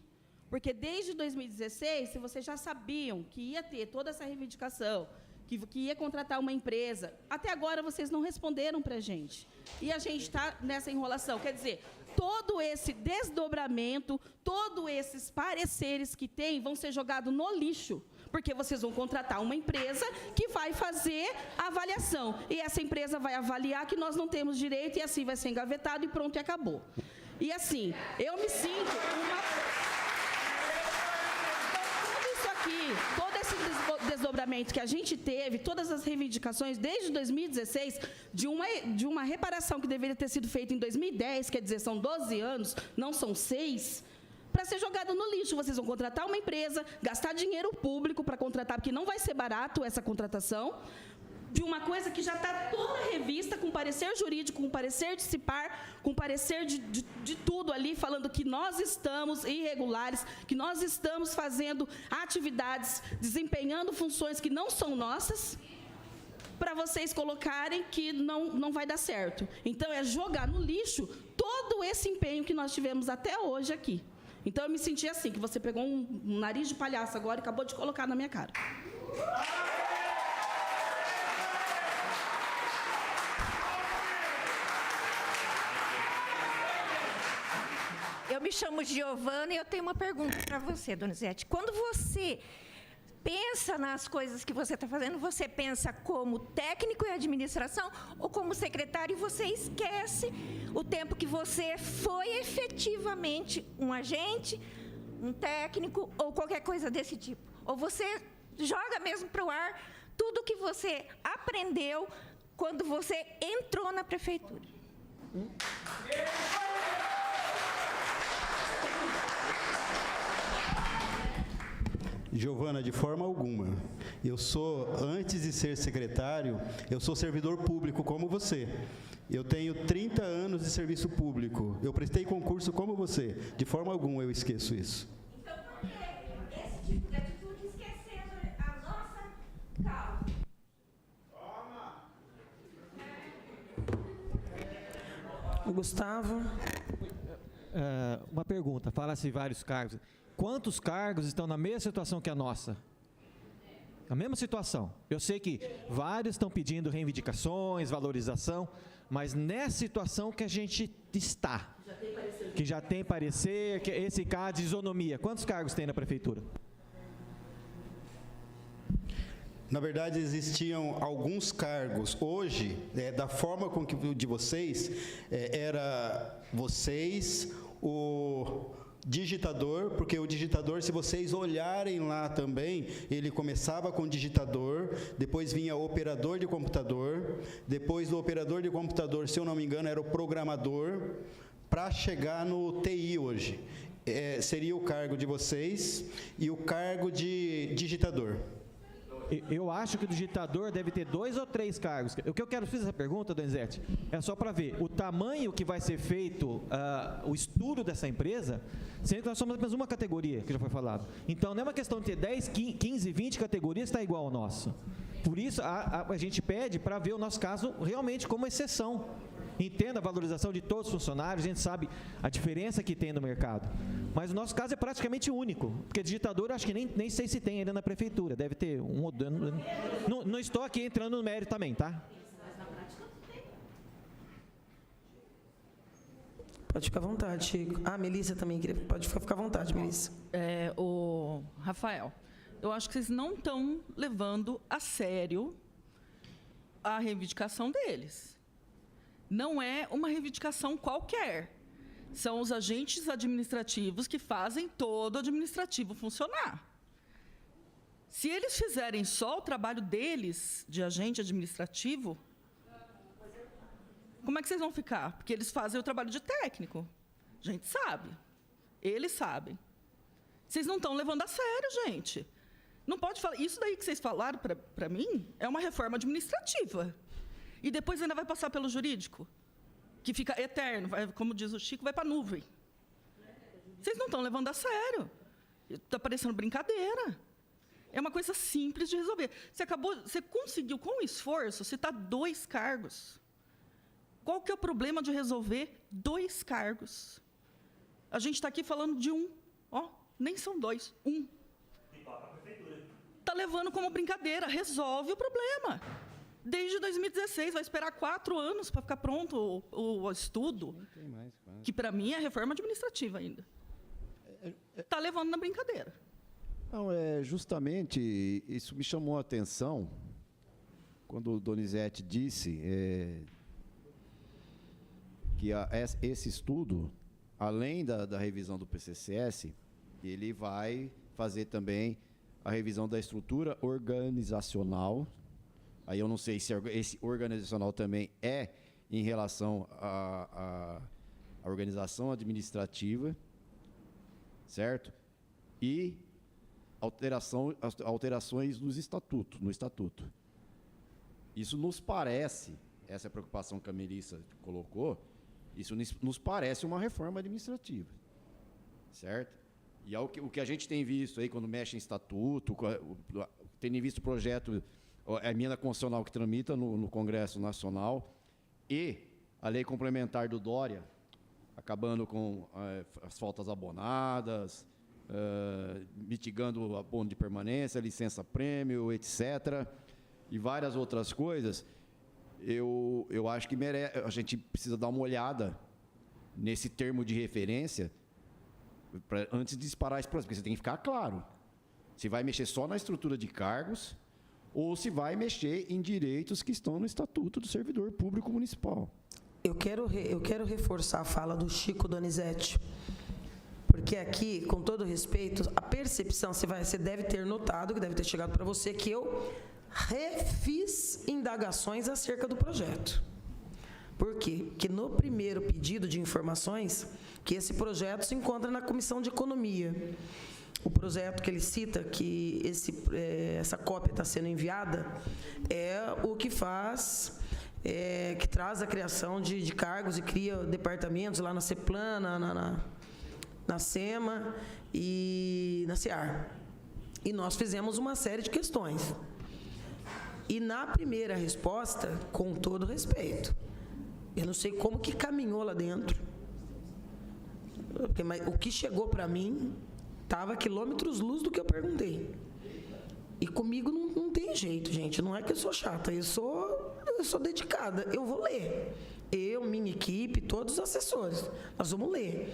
Porque desde 2016, se vocês já sabiam que ia ter toda essa reivindicação, que ia contratar uma empresa, até agora vocês não responderam para a gente. E a gente está nessa enrolação. Quer dizer, todo esse desdobramento, todos esses pareceres que tem, vão ser jogados no lixo, porque vocês vão contratar uma empresa que vai fazer a avaliação. E essa empresa vai avaliar que nós não temos direito, e assim vai ser engavetado, e pronto, e acabou. E assim, eu me sinto todo esse desdobramento que a gente teve, todas as reivindicações desde 2016, de uma reparação que deveria ter sido feita em 2010, quer dizer, são 12 anos, não são 6, para ser jogado no lixo. Vocês vão contratar uma empresa, gastar dinheiro público para contratar, porque não vai ser barato essa contratação, de uma coisa que já está toda revista, com parecer jurídico, com parecer de CIPAR, com parecer de tudo ali, falando que nós estamos irregulares, que nós estamos fazendo atividades, desempenhando funções que não são nossas, para vocês colocarem que não vai dar certo. Então, é jogar no lixo todo esse empenho que nós tivemos até hoje aqui. Então, eu me senti assim, que você pegou um nariz de palhaço agora e acabou de colocar na minha cara. Eu me chamo Giovana e eu tenho uma pergunta para você, Donizete. Quando você pensa nas coisas que você está fazendo, você pensa como técnico em administração ou como secretário, e você esquece o tempo que você foi efetivamente um agente, um técnico ou qualquer coisa desse tipo? Ou você joga mesmo para o ar tudo que você aprendeu quando você entrou na prefeitura? Giovana, de forma alguma. Eu sou, antes de ser secretário, eu sou servidor público como você. Eu tenho 30 anos de serviço público. Eu prestei concurso como você. De forma alguma eu esqueço isso. Então, por que esse tipo de atitude esquecendo a nossa causa? Gustavo. Uma pergunta, fala-se vários cargos. Quantos cargos estão na mesma situação que a nossa? A mesma situação. Eu sei que vários estão pedindo reivindicações, valorização, mas nessa situação que a gente está, que já tem parecer, que esse caso de isonomia, quantos cargos tem na prefeitura? Na verdade, existiam alguns cargos. Hoje, da forma com que de vocês, era vocês, o digitador, porque o digitador, se vocês olharem lá também, ele começava com digitador, depois vinha o operador de computador, depois do operador de computador, se eu não me engano, era o programador, para chegar no TI hoje. Seria o cargo de vocês e o cargo de digitador. Eu acho que o digitador deve ter 2 ou 3 cargos. O que eu quero fazer essa pergunta, Donizete, é só para ver o tamanho que vai ser feito o estudo dessa empresa, sendo que nós somos apenas uma categoria, que já foi falado. Então, não é uma questão de ter 10, 15, 20 categorias, está igual ao nosso. Por isso, a gente pede para ver o nosso caso realmente como exceção. Entenda a valorização de todos os funcionários, a gente sabe a diferença que tem no mercado. Mas o nosso caso é praticamente único, porque digitador acho que nem sei se tem ainda na prefeitura, deve ter um ou dois. Não estou aqui entrando no mérito também, tá? Pode ficar à vontade, Chico. Ah, Melissa também queria. Pode ficar à vontade, Melissa. O Rafael, eu acho que vocês não estão levando a sério a reivindicação deles. Não é uma reivindicação qualquer. São os agentes administrativos que fazem todo o administrativo funcionar. Se eles fizerem só o trabalho deles, de agente administrativo, como é que vocês vão ficar? Porque eles fazem o trabalho de técnico. A gente sabe. Eles sabem. Vocês não estão levando a sério, gente. Não pode falar. Isso daí que vocês falaram para mim é uma reforma administrativa. E depois ainda vai passar pelo jurídico, que fica eterno. Como diz o Chico, vai para a nuvem. Vocês não estão levando a sério. Está parecendo brincadeira. É uma coisa simples de resolver. Você conseguiu, com esforço, citar 2 cargos. Qual que é o problema de resolver 2 cargos? A gente está aqui falando de 1. Nem são 2, 1. Está levando como brincadeira, resolve o problema. Desde 2016, vai esperar 4 anos para ficar pronto o estudo, que para mim é reforma administrativa ainda. Está levando na brincadeira. Não, justamente, isso me chamou a atenção, quando o Donizete disse que esse estudo, além da revisão do PCCS, ele vai fazer também a revisão da estrutura organizacional. Aí eu não sei se esse organizacional também é em relação à organização administrativa, certo? E alterações no estatuto. Isso nos parece, essa é a preocupação que a Melissa colocou, isso nos parece uma reforma administrativa, certo? E o que a gente tem visto aí, quando mexe em estatuto, tem visto o projeto, a emenda constitucional que tramita no Congresso Nacional e a lei complementar do Dória, acabando com as faltas abonadas, mitigando o abono de permanência, licença-prêmio, etc., e várias outras coisas, eu acho que a gente precisa dar uma olhada nesse termo de referência antes de disparar esse processo, porque você tem que ficar claro se vai mexer só na estrutura de cargos ou se vai mexer em direitos que estão no Estatuto do Servidor Público Municipal. Eu quero reforçar a fala do Chico Donizete, porque aqui, com todo respeito, a percepção, você deve ter notado, que deve ter chegado para você, que eu refiz indagações acerca do projeto. Por quê? Porque no primeiro pedido de informações, que esse projeto se encontra na Comissão de Economia. O projeto que ele cita, que essa cópia está sendo enviada, é o que faz... que traz a criação de cargos e cria departamentos lá na CEPLAN, na SEMA e na SEAR. E nós fizemos uma série de questões. E na primeira resposta, com todo respeito, eu não sei como que caminhou lá dentro, mas o que chegou para mim estava quilômetros-luz do que eu perguntei. E comigo não tem jeito, gente. Não é que eu sou chata, eu sou dedicada. Eu vou ler. Eu, minha equipe, todos os assessores. Nós vamos ler.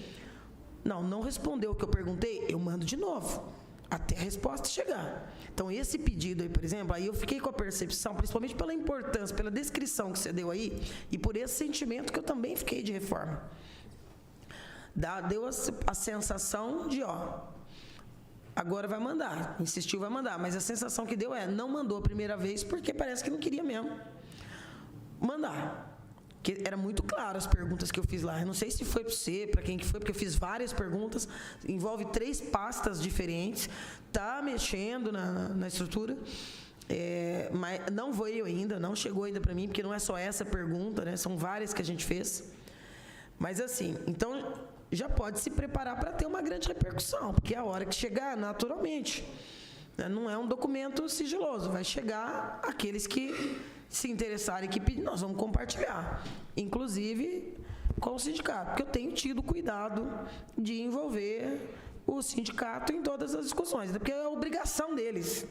Não respondeu o que eu perguntei, eu mando de novo, até a resposta chegar. Então, esse pedido aí, por exemplo, aí eu fiquei com a percepção, principalmente pela importância, pela descrição que você deu aí, e por esse sentimento que eu também fiquei de reforma. Deu a sensação de, agora vai mandar, insistiu, vai mandar, mas a sensação que deu não mandou a primeira vez, porque parece que não queria mesmo mandar. Que era muito claro as perguntas que eu fiz lá. Eu não sei se foi para você, para quem que foi, porque eu fiz várias perguntas, envolve 3 pastas diferentes, está mexendo na estrutura, mas não veio ainda, não chegou ainda para mim, porque não é só essa pergunta, né? São várias que a gente fez. Mas assim, então já pode se preparar para ter uma grande repercussão, porque a hora que chegar, naturalmente, né? Não é um documento sigiloso, vai chegar aqueles que se interessarem, que pedir, nós vamos compartilhar, inclusive com o sindicato, porque eu tenho tido cuidado de envolver o sindicato em todas as discussões, porque é a obrigação deles.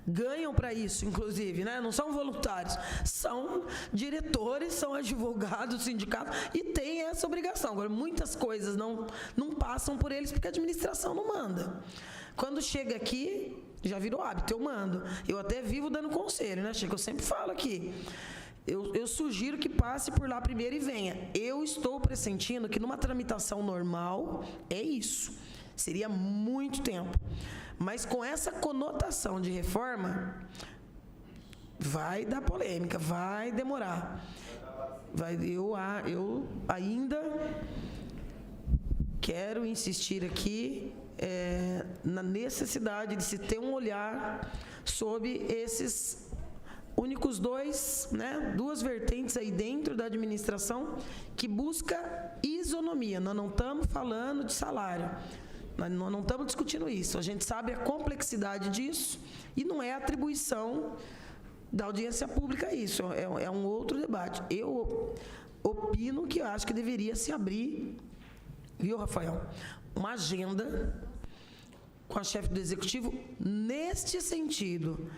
ganham para isso, inclusive, né? Não são voluntários, são diretores, são advogados do sindicato e têm essa obrigação. Agora, muitas coisas não passam por eles porque a administração não manda. Quando chega aqui, já virou hábito, eu mando. Eu até vivo dando conselho, né, Chico? Eu sempre falo aqui. Eu sugiro que passe por lá primeiro e venha. Eu estou pressentindo que numa tramitação normal é isso. Seria muito tempo. Mas com essa conotação de reforma, vai dar polêmica, vai demorar. Eu ainda quero insistir aqui na necessidade de se ter um olhar sobre esses únicos duas vertentes aí dentro da administração que busca isonomia. Nós não estamos falando de salário. Nós não estamos discutindo isso. A gente sabe a complexidade disso e não é atribuição da audiência pública isso. É um outro debate. Eu opino que eu acho que deveria se abrir, viu, Rafael, uma agenda com a chefe do executivo neste sentido.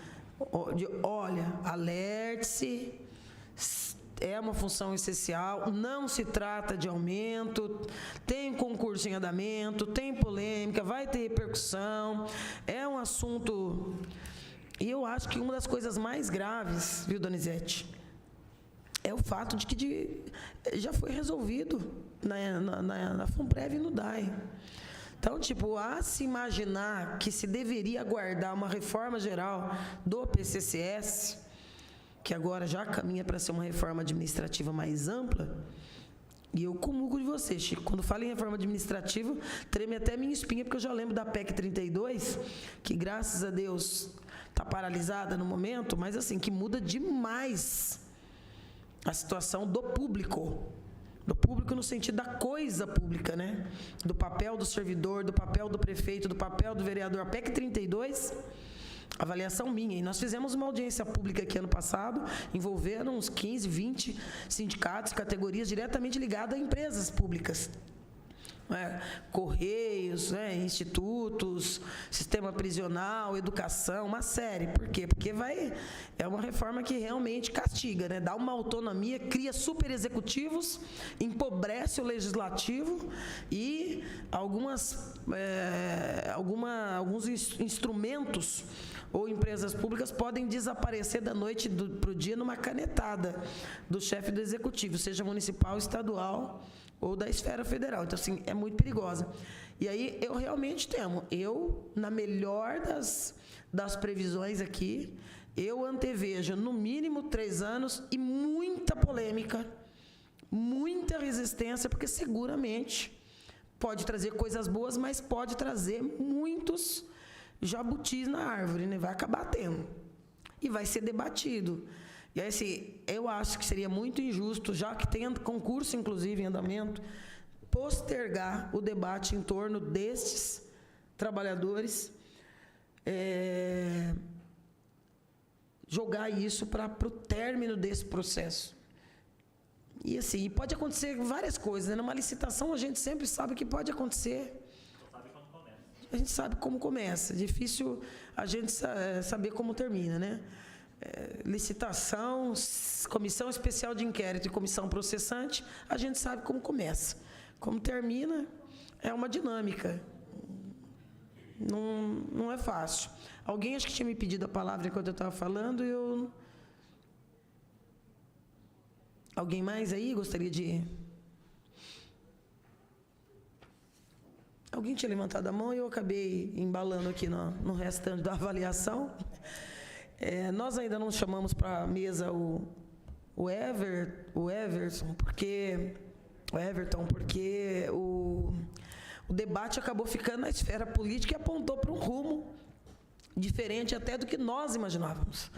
Olha, alerte-se, é uma função essencial, não se trata de aumento, tem concurso em andamento, tem polêmica, vai ter repercussão, é um assunto... E eu acho que uma das coisas mais graves, viu, Donizete, é o fato de que já foi resolvido na FUNPREV e no DAE. Então, a se imaginar que se deveria aguardar uma reforma geral do PCCS, que agora já caminha para ser uma reforma administrativa mais ampla, e eu comungo de você, Chico. Quando falo em reforma administrativa, treme até minha espinha, porque eu já lembro da PEC 32, que graças a Deus está paralisada no momento, mas assim, que muda demais a situação do público. Do público no sentido da coisa pública, né? Do papel do servidor, do papel do prefeito, do papel do vereador. A PEC 32, avaliação minha. E nós fizemos uma audiência pública aqui ano passado, envolvendo uns 15, 20 sindicatos, categorias diretamente ligadas a empresas públicas. Correios, institutos, sistema prisional, educação, uma série. Por quê? Porque é uma reforma que realmente castiga, né? Dá uma autonomia, cria super executivos, empobrece o legislativo e alguns instrumentos ou empresas públicas podem desaparecer da noite para o dia numa canetada do chefe do executivo, seja municipal, estadual ou da esfera federal. Então, assim, é muito perigosa. E aí, eu realmente temo. Na melhor das previsões aqui, eu antevejo, no mínimo, 3 anos e muita polêmica, muita resistência, porque seguramente pode trazer coisas boas, mas pode trazer muitos jabutis na árvore, né? Vai acabar tendo. E vai ser debatido. E aí, assim, eu acho que seria muito injusto, já que tem concurso, inclusive, em andamento, postergar o debate em torno destes trabalhadores, jogar isso para o término desse processo. E, assim, pode acontecer várias coisas, né? Numa licitação, a gente sempre sabe que pode acontecer. A gente sabe como começa. É difícil a gente saber como termina, né? Licitação, comissão especial de inquérito e comissão processante, a gente sabe como começa. Como termina, é uma dinâmica. Não é fácil. Alguém acho que tinha me pedido a palavra enquanto eu estava falando, Alguém mais aí gostaria de... Alguém tinha levantado a mão e eu acabei embalando aqui no restante da avaliação. Nós ainda não chamamos para a mesa o Everton, porque o debate acabou ficando na esfera política e apontou para um rumo diferente até do que nós imaginávamos.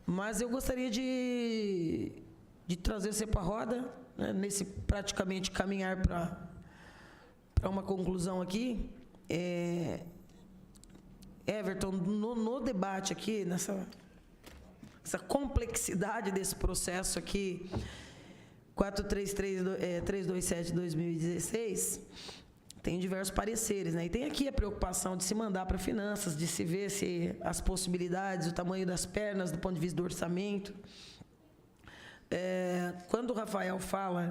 Mas eu gostaria de trazer você para a roda, né, nesse praticamente caminhar para uma conclusão aqui. Everton, no debate aqui, essa complexidade desse processo aqui, 433-327-2016, tem diversos pareceres, né? E tem aqui a preocupação de se mandar para finanças, de se ver se as possibilidades, o tamanho das pernas do ponto de vista do orçamento. Quando o Rafael fala,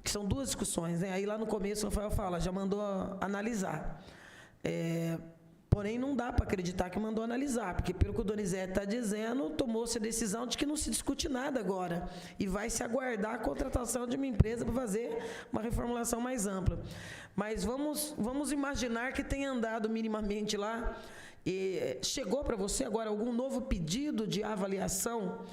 que são duas discussões, né? Aí lá no começo o Rafael fala, já mandou analisar. Porém, não dá para acreditar que mandou analisar, porque pelo que o Donizete está dizendo, tomou-se a decisão de que não se discute nada agora e vai se aguardar a contratação de uma empresa para fazer uma reformulação mais ampla. Mas vamos imaginar que tenha andado minimamente lá. E chegou para você agora algum novo pedido de avaliação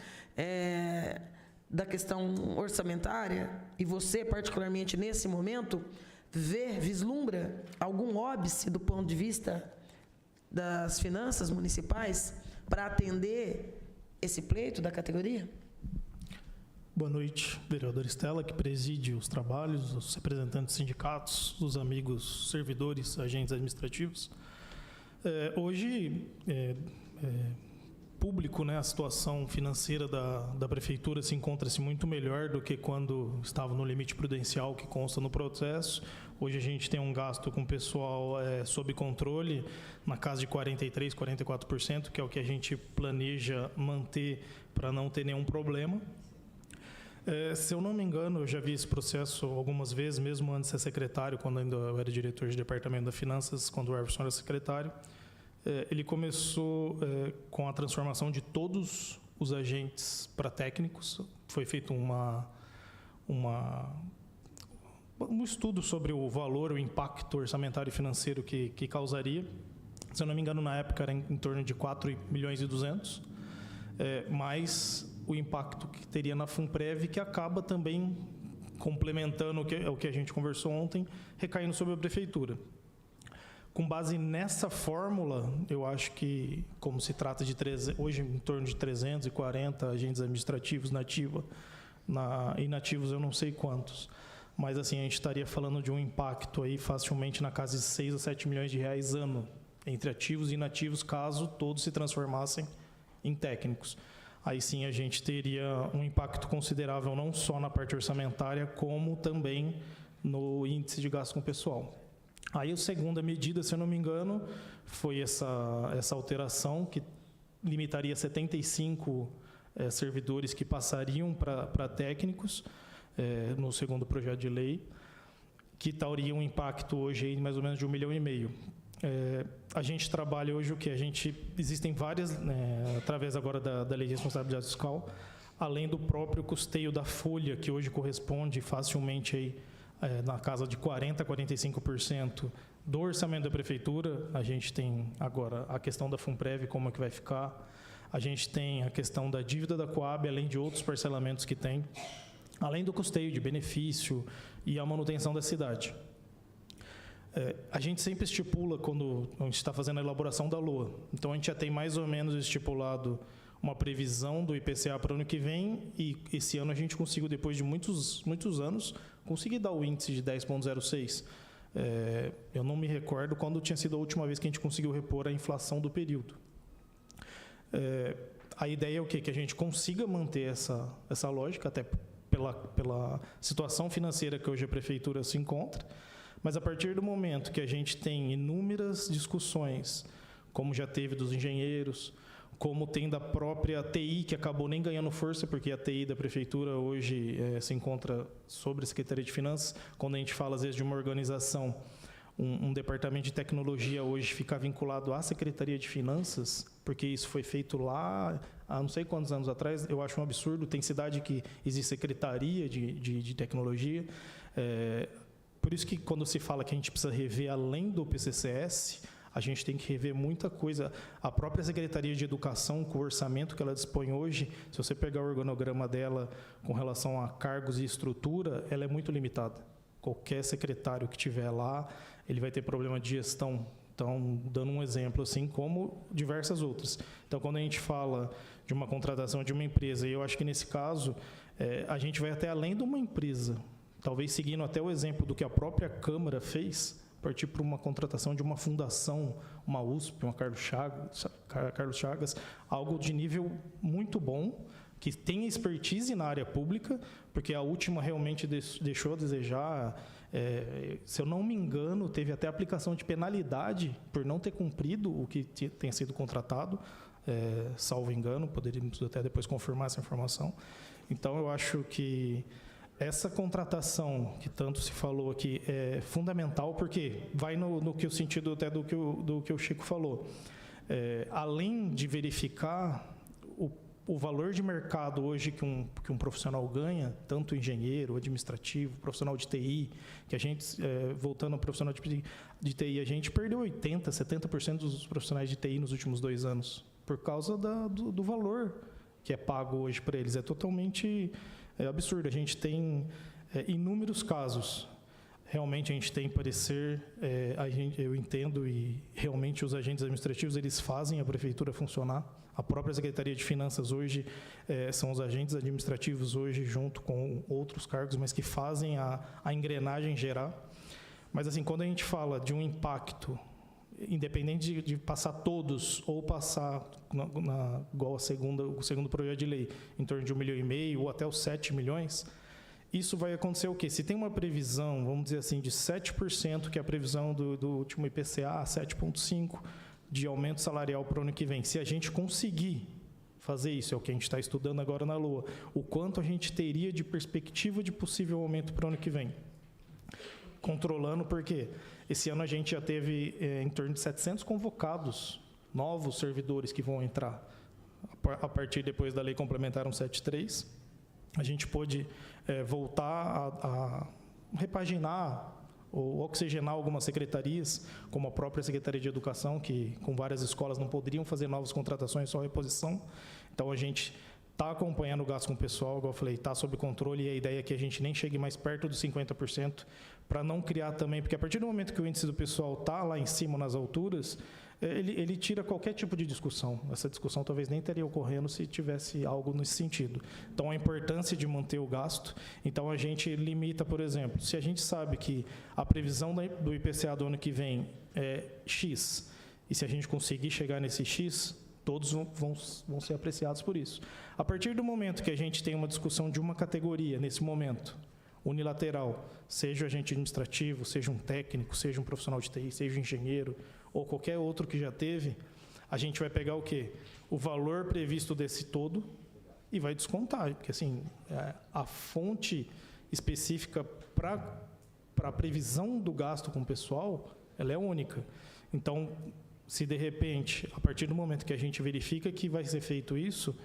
da questão orçamentária? E você, particularmente nesse momento, vislumbra algum óbice do ponto de vista das finanças municipais para atender esse pleito da categoria? Boa noite, vereadora Estela, que preside os trabalhos, os representantes dos sindicatos, os amigos servidores, agentes administrativos. Hoje, público, né, a situação financeira da prefeitura se encontra-se muito melhor do que quando estava no limite prudencial que consta no processo. Hoje a gente tem um gasto com o pessoal sob controle, na casa de 43%, 44%, que é o que a gente planeja manter para não ter nenhum problema. Se eu não me engano, eu já vi esse processo algumas vezes, mesmo antes de ser secretário, quando ainda eu era diretor de Departamento das Finanças, quando o Everson era secretário. Ele começou com a transformação de todos os agentes para técnicos. Foi feito um estudo sobre o valor, o impacto orçamentário e financeiro que causaria. Se eu não me engano, na época era em torno de 4,2 milhões, mais o impacto que teria na FUNPREV, que acaba também complementando o que a gente conversou ontem, recaindo sobre a prefeitura. Com base nessa fórmula, eu acho que, como se trata de hoje em torno de 340 agentes administrativos na ativa, inativos eu não sei quantos, mas assim, a gente estaria falando de um impacto aí facilmente na casa de 6 a 7 milhões de reais ano, entre ativos e inativos, caso todos se transformassem em técnicos. Aí sim a gente teria um impacto considerável não só na parte orçamentária, como também no índice de gasto com o pessoal. Aí a segunda medida, se eu não me engano, foi essa alteração que limitaria 75 servidores que passariam para técnicos no segundo projeto de lei, que teria um impacto hoje aí mais ou menos de 1,5 milhão. A gente trabalha hoje o que? Existem várias, através agora da Lei de Responsabilidade Fiscal, além do próprio custeio da folha, que hoje corresponde facilmente aí, na casa de 40% a 45% do orçamento da prefeitura. A gente tem agora a questão da FUNPREV, como é que vai ficar. A gente tem a questão da dívida da Coab, além de outros parcelamentos que tem, além do custeio de benefício e a manutenção da cidade. A gente sempre estipula, quando a gente está fazendo a elaboração da LOA, então a gente já tem mais ou menos estipulado uma previsão do IPCA para o ano que vem, e esse ano a gente conseguiu, depois de muitos anos, conseguir dar o índice de 10,06. Eu não me recordo quando tinha sido a última vez que a gente conseguiu repor a inflação do período. A ideia é o quê? Que a gente consiga manter essa lógica, até pela situação financeira que hoje a prefeitura se encontra, mas a partir do momento que a gente tem inúmeras discussões, como já teve dos engenheiros, como tem da própria TI, que acabou nem ganhando força, porque a TI da prefeitura hoje se encontra sobre a Secretaria de Finanças. Quando a gente fala, às vezes, de uma organização, um departamento de tecnologia hoje fica vinculado à Secretaria de Finanças, porque isso foi feito lá há não sei quantos anos atrás. Eu acho um absurdo. Tem cidade que existe Secretaria de Tecnologia. Por isso que, quando se fala que a gente precisa rever além do PCCS, a gente tem que rever muita coisa. A própria Secretaria de Educação, com o orçamento que ela dispõe hoje, se você pegar o organograma dela com relação a cargos e estrutura, ela é muito limitada. Qualquer secretário que tiver lá, ele vai ter problema de gestão. Então, dando um exemplo, assim, como diversas outras. Então, quando a gente fala de uma contratação de uma empresa, e eu acho que nesse caso, a gente vai até além de uma empresa, talvez seguindo até o exemplo do que a própria Câmara fez, partir para uma contratação de uma fundação, uma USP, uma Carlos Chagas, algo de nível muito bom, que tem expertise na área pública, porque a última realmente deixou a desejar. Se eu não me engano, teve até aplicação de penalidade por não ter cumprido o que tenha sido contratado, salvo engano, poderíamos até depois confirmar essa informação. Então, eu acho que essa contratação que tanto se falou aqui é fundamental, porque vai no que o sentido até do que o Chico falou. Além de verificar o valor de mercado hoje que um profissional ganha, tanto engenheiro, administrativo, profissional de TI, que a gente, voltando ao profissional de TI, a gente perdeu 80%, 70% dos profissionais de TI nos últimos 2 anos, por causa do valor que é pago hoje para eles. É totalmente absurdo. A gente tem inúmeros casos. Realmente a gente tem parecer, eu entendo, e realmente os agentes administrativos, eles fazem a prefeitura funcionar. A própria Secretaria de Finanças hoje são os agentes administrativos hoje, junto com outros cargos, mas que fazem a engrenagem gerar. Mas assim, quando a gente fala de um impacto, independente de passar todos ou passar igual o segundo projeto de lei, em torno de 1,5 milhão ou até os 7 milhões, isso vai acontecer o quê? Se tem uma previsão, vamos dizer assim, de 7%, que é a previsão do último IPCA, 7,5%, de aumento salarial para o ano que vem, se a gente conseguir fazer isso, é o que a gente está estudando agora na LOA, o quanto a gente teria de perspectiva de possível aumento para o ano que vem? Controlando, porque esse ano a gente já teve em torno de 700 convocados, novos servidores que vão entrar. A partir depois da lei complementar 173, a gente pôde voltar a repaginar ou oxigenar algumas secretarias, como a própria Secretaria de Educação, que com várias escolas não poderiam fazer novas contratações, só reposição. Então, a gente está acompanhando o gasto com o pessoal, igual eu falei, está sob controle, e a ideia é que a gente nem chegue mais perto dos 50%, para não criar também, porque a partir do momento que o índice do pessoal está lá em cima, nas alturas, ele tira qualquer tipo de discussão. Essa discussão talvez nem estaria ocorrendo se tivesse algo nesse sentido. Então, a importância de manter o gasto. Então, a gente limita, por exemplo, se a gente sabe que a previsão do IPCA do ano que vem é X, e se a gente conseguir chegar nesse X, todos vão ser apreciados por isso. A partir do momento que a gente tem uma discussão de uma categoria, nesse momento, unilateral, seja o agente administrativo, seja um técnico, seja um profissional de TI, seja um engenheiro, ou qualquer outro que já teve, a gente vai pegar o quê? O valor previsto desse todo e vai descontar, porque assim, a fonte específica para a previsão do gasto com o pessoal, ela é única. Então, se de repente, a partir do momento que a gente verifica que vai ser feito isso,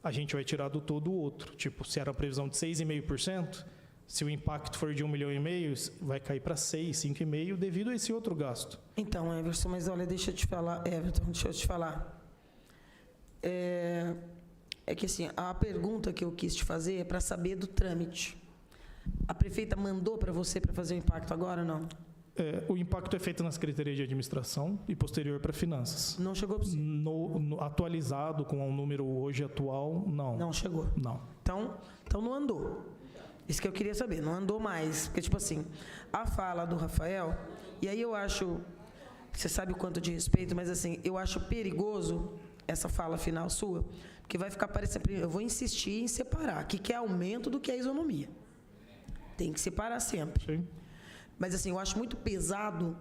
a gente vai tirar do todo o outro. Tipo, se era a previsão de 6,5%, se o impacto for de 1,5 milhão, vai cair para 6, 5,5 devido a esse outro gasto. Então, Everton, mas olha, deixa eu te falar. É que assim, a pergunta que eu quis te fazer é para saber do trâmite. A prefeita mandou para você para fazer o impacto agora ou não? O impacto é feito na Secretaria de Administração e posterior para Finanças. Não chegou para você? Atualizado com o número hoje atual, não. Não chegou? Não. Então não andou. Isso que eu queria saber, não andou mais. Porque, tipo assim, a fala do Rafael, e aí eu acho, você sabe o quanto de respeito, mas assim, eu acho perigoso essa fala final sua, porque vai ficar parecendo, eu vou insistir em separar, o que é aumento do que é isonomia. Tem que separar sempre. Sim. Mas assim, eu acho muito pesado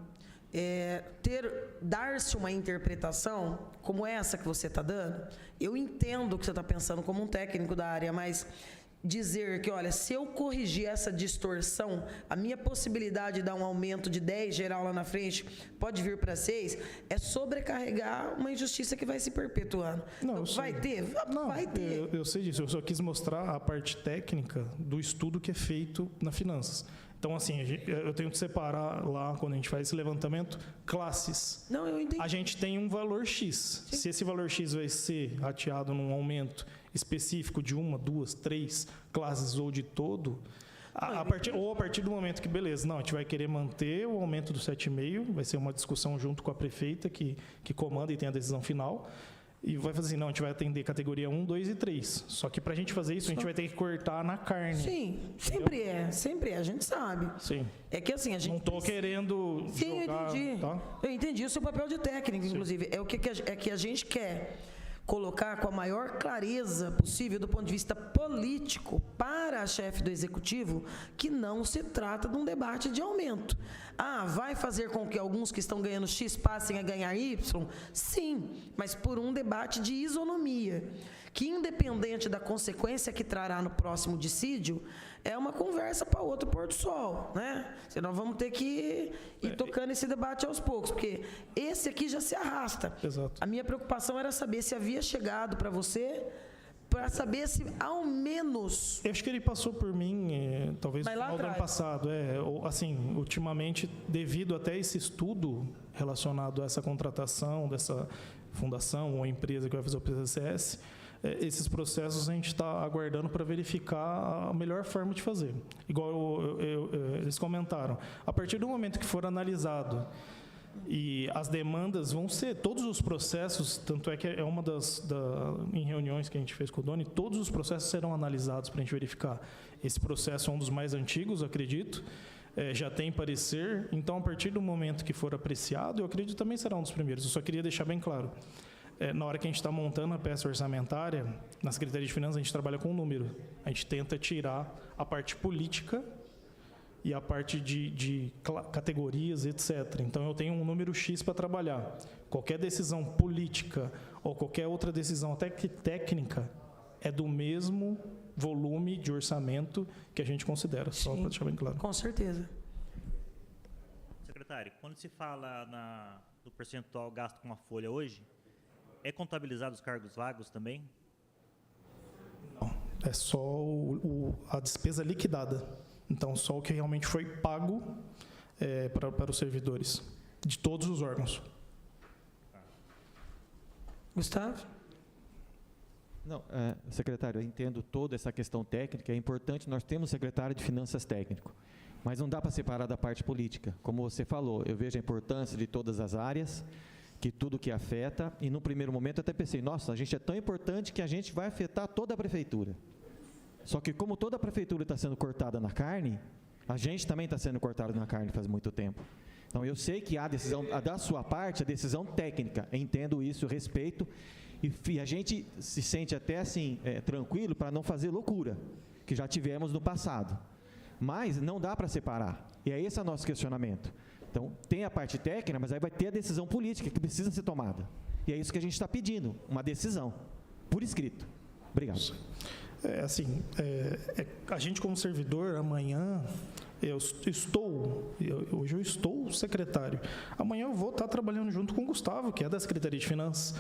dar-se uma interpretação como essa que você está dando. Eu entendo o que você está pensando como um técnico da área, mas dizer que, olha, se eu corrigir essa distorção, a minha possibilidade de dar um aumento de 10 geral lá na frente pode vir para 6, é sobrecarregar uma injustiça que vai se perpetuando. Não, então, vai ter? Não, vai ter. Eu sei disso, eu só quis mostrar a parte técnica do estudo que é feito na Finanças. Então, assim, eu tenho que separar lá, quando a gente faz esse levantamento, classes. Não, eu entendi. A gente tem um valor X. Sim. Se esse valor X vai ser rateado num aumento específico de 1, 2, 3 classes ou de todo, a partir do momento que, beleza, não, a gente vai querer manter o aumento do 7,5, vai ser uma discussão junto com a prefeita que comanda e tem a decisão final, e vai fazer assim, não, a gente vai atender categoria 1, 2 e 3. Só que para a gente fazer isso, a gente vai ter que cortar na carne. Sim, sempre é, a gente sabe. Sim. É que assim, a gente... Não estou querendo jogar... Eu entendi. Tá? Eu entendi o seu papel de técnico, inclusive. É o que a gente quer colocar com a maior clareza possível do ponto de vista político para a chefe do Executivo que não se trata de um debate de aumento. Vai fazer com que alguns que estão ganhando X passem a ganhar Y? Sim, mas por um debate de isonomia, que independente da consequência que trará no próximo dissídio, é uma conversa para outro pôr do sol, né? Senão vamos ter que ir tocando esse debate aos poucos, porque esse aqui já se arrasta. Exato. A minha preocupação era saber se havia chegado para você, para saber se ao menos... Eu acho que ele passou por mim, talvez no final do ano passado. Assim, ultimamente, devido até esse estudo relacionado a essa contratação dessa fundação ou empresa que vai fazer o PCCS, esses processos a gente está aguardando para verificar a melhor forma de fazer. Igual eles comentaram, a partir do momento que for analisado e as demandas vão ser, todos os processos, tanto é que é uma em reuniões que a gente fez com o Doni, todos os processos serão analisados para a gente verificar. Esse processo é um dos mais antigos, acredito, já tem parecer, então a partir do momento que for apreciado, eu acredito também será um dos primeiros. Eu só queria deixar bem claro. Na hora que a gente está montando a peça orçamentária, na Secretaria de Finanças, a gente trabalha com um número. A gente tenta tirar a parte política e a parte de categorias, etc. Então, eu tenho um número X para trabalhar. Qualquer decisão política ou qualquer outra decisão, até que técnica, é do mesmo volume de orçamento que a gente considera. Sim, só para deixar bem claro. Com certeza. Secretário, quando se fala do percentual gasto com a folha hoje, é contabilizado os cargos vagos também? Não, é só a despesa liquidada. Então, só o que realmente foi pago para os servidores, de todos os órgãos. Gustavo? Não, secretário, eu entendo toda essa questão técnica, é importante, nós temos secretário de Finanças técnico, mas não dá para separar da parte política. Como você falou, eu vejo a importância de todas as áreas, que tudo que afeta, e no primeiro momento eu até pensei, nossa, a gente é tão importante que a gente vai afetar toda a prefeitura. Só que como toda a prefeitura está sendo cortada na carne, a gente também está sendo cortado na carne faz muito tempo. Então eu sei que há decisão, da sua parte, a decisão técnica, eu entendo isso, respeito, e a gente se sente até assim, tranquilo para não fazer loucura, que já tivemos no passado. Mas não dá para separar, e esse é o nosso questionamento. Então, tem a parte técnica, mas aí vai ter a decisão política que precisa ser tomada. E é isso que a gente está pedindo, uma decisão, por escrito. Obrigado. A gente como servidor, amanhã, hoje eu estou secretário. Amanhã eu vou estar trabalhando junto com o Gustavo, que é da Secretaria de Finanças.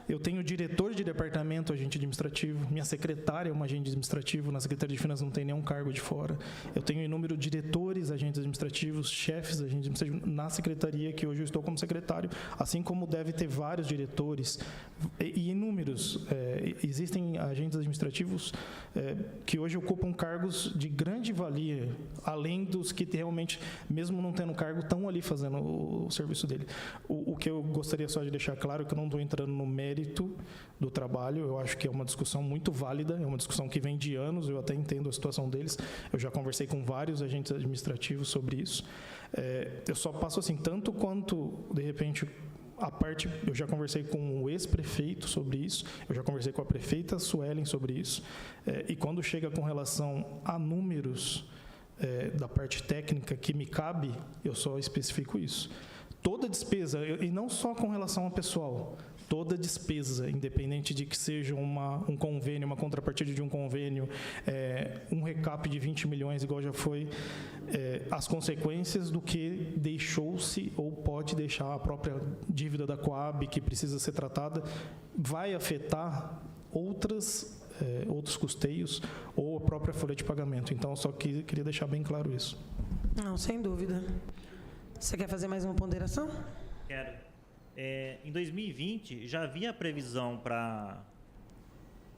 Eu tenho diretor de departamento, agente administrativo. Minha secretária é uma agente administrativo. Na Secretaria de Finanças não tem nenhum cargo de fora. Eu tenho inúmeros diretores, agentes administrativos, chefes, agentes administrativos na secretaria, que hoje eu estou como secretário. Assim como deve ter vários diretores e inúmeros. Existem agentes administrativos que hoje ocupam cargos de grande valia, além dos que realmente, mesmo não tendo cargo, estão ali fazendo o serviço dele. O que eu gostaria só de deixar claro é que eu não estou entrando no mérito do trabalho, eu acho que é uma discussão muito válida, é uma discussão que vem de anos, eu até entendo a situação deles, eu já conversei com vários agentes administrativos sobre isso. Eu só passo assim, tanto quanto, de repente, a parte, eu já conversei com o ex-prefeito sobre isso, eu já conversei com a prefeita Suelen sobre isso, e quando chega com relação a números da parte técnica que me cabe, eu só especifico isso. Toda despesa, e não só com relação ao pessoal, toda despesa, independente de que seja um convênio, uma contrapartida de um convênio, um recap de 20 milhões, igual já foi, as consequências do que deixou-se ou pode deixar a própria dívida da Coab, que precisa ser tratada, vai afetar outros custeios ou a própria folha de pagamento. Então, só queria deixar bem claro isso. Não, sem dúvida. Você quer fazer mais uma ponderação? Quero. Em 2020, já havia previsão para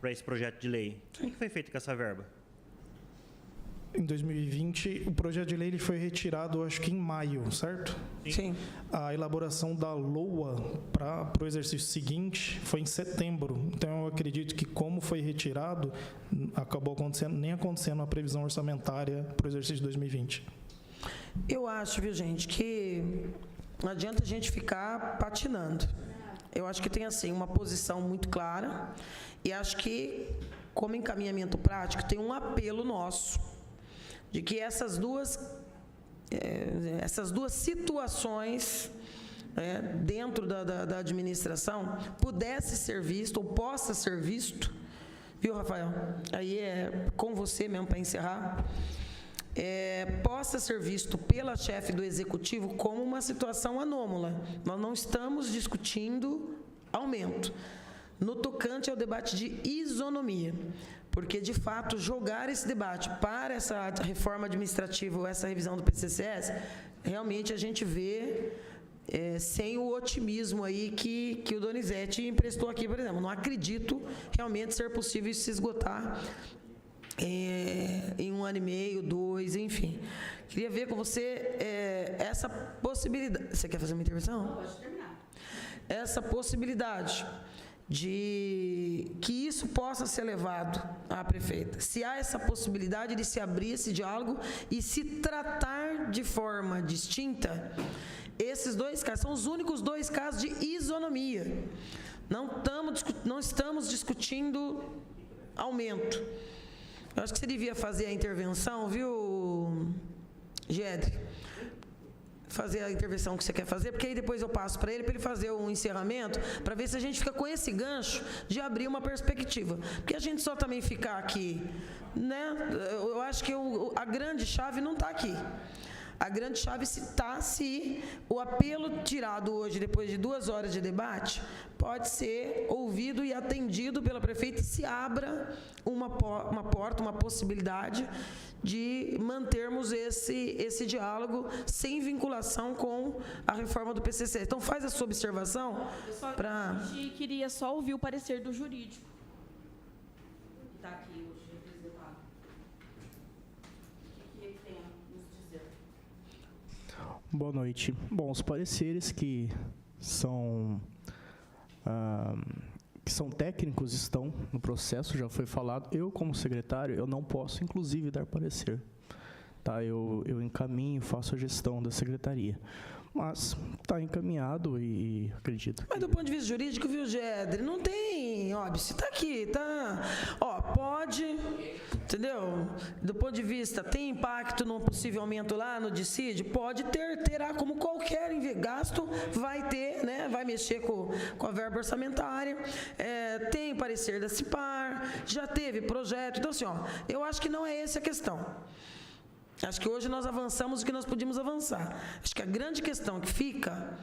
esse projeto de lei. O que foi feito com essa verba? Em 2020, o projeto de lei ele foi retirado, acho que em maio, certo? Sim. A elaboração da LOA para o exercício seguinte foi em setembro. Então, eu acredito que, como foi retirado, acabou nem acontecendo a previsão orçamentária para o exercício de 2020. Eu acho, viu, gente, que não adianta a gente ficar patinando. Eu acho que tem, assim, uma posição muito clara e acho que, como encaminhamento prático, tem um apelo nosso de que essas duas situações dentro da administração pudesse ser visto ou possa ser visto, viu, Rafael? Aí é com você mesmo para encerrar. Possa ser visto pela chefe do Executivo como uma situação anômala. Nós não estamos discutindo aumento. No tocante ao debate de isonomia, porque, de fato, jogar esse debate para essa reforma administrativa ou essa revisão do PCCS, realmente a gente vê sem o otimismo aí que o Donizete emprestou aqui, por exemplo. Não acredito realmente ser possível isso se esgotar em 1 ano e meio, 2, enfim. Queria ver com você essa possibilidade. Você quer fazer uma intervenção? Pode terminar. Essa possibilidade de que isso possa ser levado à prefeita. Se há essa possibilidade de se abrir esse diálogo e se tratar de forma distinta, esses 2 casos são os únicos 2 casos de isonomia. Não estamos discutindo aumento. Eu acho que você devia fazer a intervenção, viu, Gedre? Fazer a intervenção que você quer fazer, porque aí depois eu passo para ele fazer um encerramento, para ver se a gente fica com esse gancho de abrir uma perspectiva. Porque a gente só também ficar aqui, né? Eu acho que a grande chave não está aqui. A grande chave está se o apelo tirado hoje, depois de 2 horas de debate, pode ser ouvido e atendido pela prefeita e se abra uma porta, uma possibilidade de mantermos esse diálogo sem vinculação com a reforma do PCC. Então, faz a sua observação. A gente queria só ouvir o parecer do jurídico. Que está aqui hoje representado. O que ele tem a nos dizer? Boa noite. Bom, os pareceres que são técnicos estão no processo, já foi falado. Eu, como secretário, eu não posso, inclusive, dar parecer. Tá? Eu encaminho, faço a gestão da secretaria. Mas está encaminhado e acredito. Mas do ponto de vista jurídico, viu, Gedre, não tem óbice. Está aqui, tá? Pode, entendeu? Do ponto de vista, tem impacto no possível aumento lá no dissídio? Pode terá, como qualquer gasto, vai ter, né? Vai mexer com a verba orçamentária. Tem parecer da CIPAR, já teve projeto. Então, assim, eu acho que não é essa a questão. Acho que hoje nós avançamos o que nós podíamos avançar. Acho que a grande questão que fica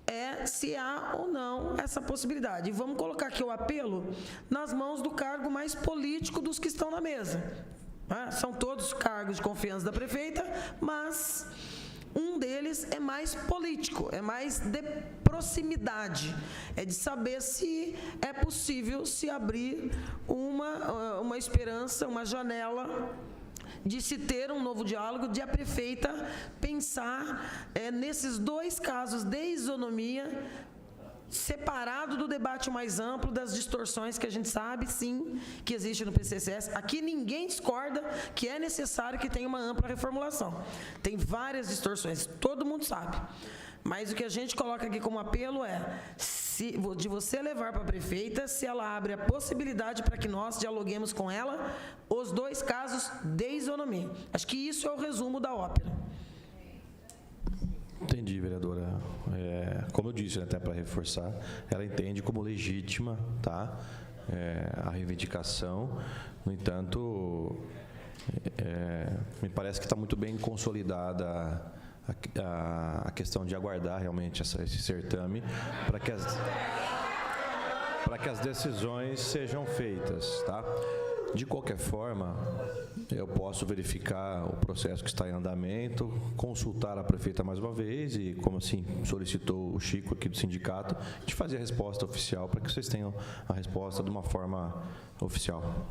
é se há ou não essa possibilidade. E vamos colocar aqui o apelo nas mãos do cargo mais político dos que estão na mesa. São todos cargos de confiança da prefeita, mas um deles é mais político, é mais de proximidade, é de saber se é possível se abrir uma esperança, uma janela de se ter um novo diálogo, de a prefeita pensar nesses 2 casos de isonomia, separado do debate mais amplo das distorções que a gente sabe, sim, que existe no PCCS. Aqui ninguém discorda que é necessário que tenha uma ampla reformulação. Tem várias distorções, todo mundo sabe. Mas o que a gente coloca aqui como apelo de você levar para a prefeita, se ela abre a possibilidade para que nós dialoguemos com ela os 2 casos de isonomia. Acho que isso é o resumo da ópera. Entendi, vereadora. Como eu disse, até para reforçar, ela entende como legítima, tá? A reivindicação. No entanto, me parece que está muito bem consolidada a questão de aguardar realmente esse certame para que as decisões sejam feitas, tá? De qualquer forma, eu posso verificar o processo que está em andamento, consultar a prefeita mais uma vez e, como assim solicitou o Chico aqui do sindicato, de fazer a resposta oficial para que vocês tenham a resposta de uma forma oficial.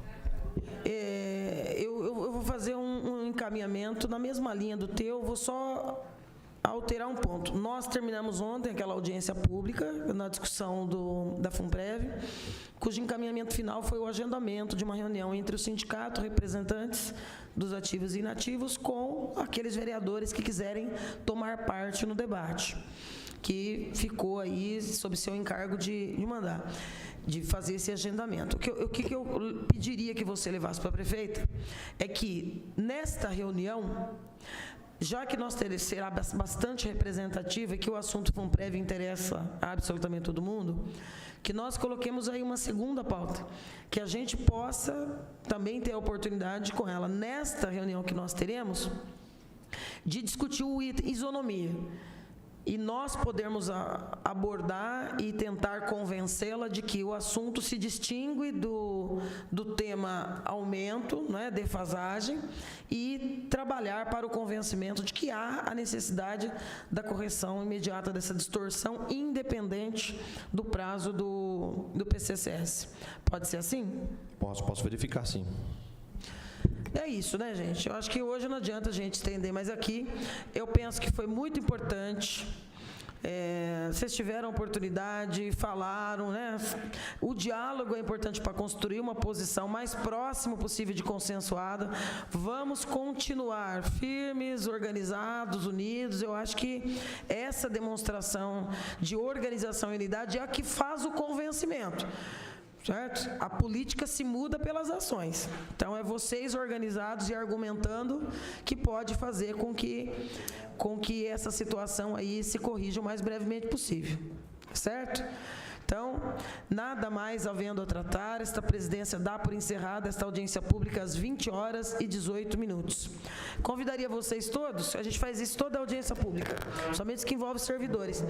Eu vou fazer um encaminhamento na mesma linha do teu, vou só alterar um ponto. Nós terminamos ontem aquela audiência pública na discussão da FUNPREV, cujo encaminhamento final foi o agendamento de uma reunião entre o sindicato, representantes dos ativos e inativos, com aqueles vereadores que quiserem tomar parte no debate. que ficou aí sob seu encargo de mandar, de fazer esse agendamento. O que eu pediria que você levasse para a prefeita é que, nesta reunião, já que nós será bastante representativa e que o assunto FUNPREV interessa a absolutamente todo mundo, que nós coloquemos aí uma segunda pauta, que a gente possa também ter a oportunidade com ela, nesta reunião que nós teremos, de discutir o item isonomia. E nós podermos abordar e tentar convencê-la de que o assunto se distingue do tema aumento, né, defasagem, e trabalhar para o convencimento de que há a necessidade da correção imediata dessa distorção, independente do prazo do PCCS. Pode ser assim? Posso verificar, sim. É isso, né, gente? Eu acho que hoje não adianta a gente estender mais aqui. Eu penso que foi muito importante. Vocês tiveram oportunidade, falaram, né? O diálogo é importante para construir uma posição mais próxima possível de consensuada. Vamos continuar firmes, organizados, unidos. Eu acho que essa demonstração de organização e unidade é a que faz o convencimento. Certo? A política se muda pelas ações. Então, é vocês organizados e argumentando que pode fazer com que essa situação aí se corrija o mais brevemente possível. Certo? Então, nada mais havendo a tratar, esta presidência dá por encerrada esta audiência pública às 20h18. Convidaria vocês todos, a gente faz isso toda a audiência pública, somente os que envolvem servidores.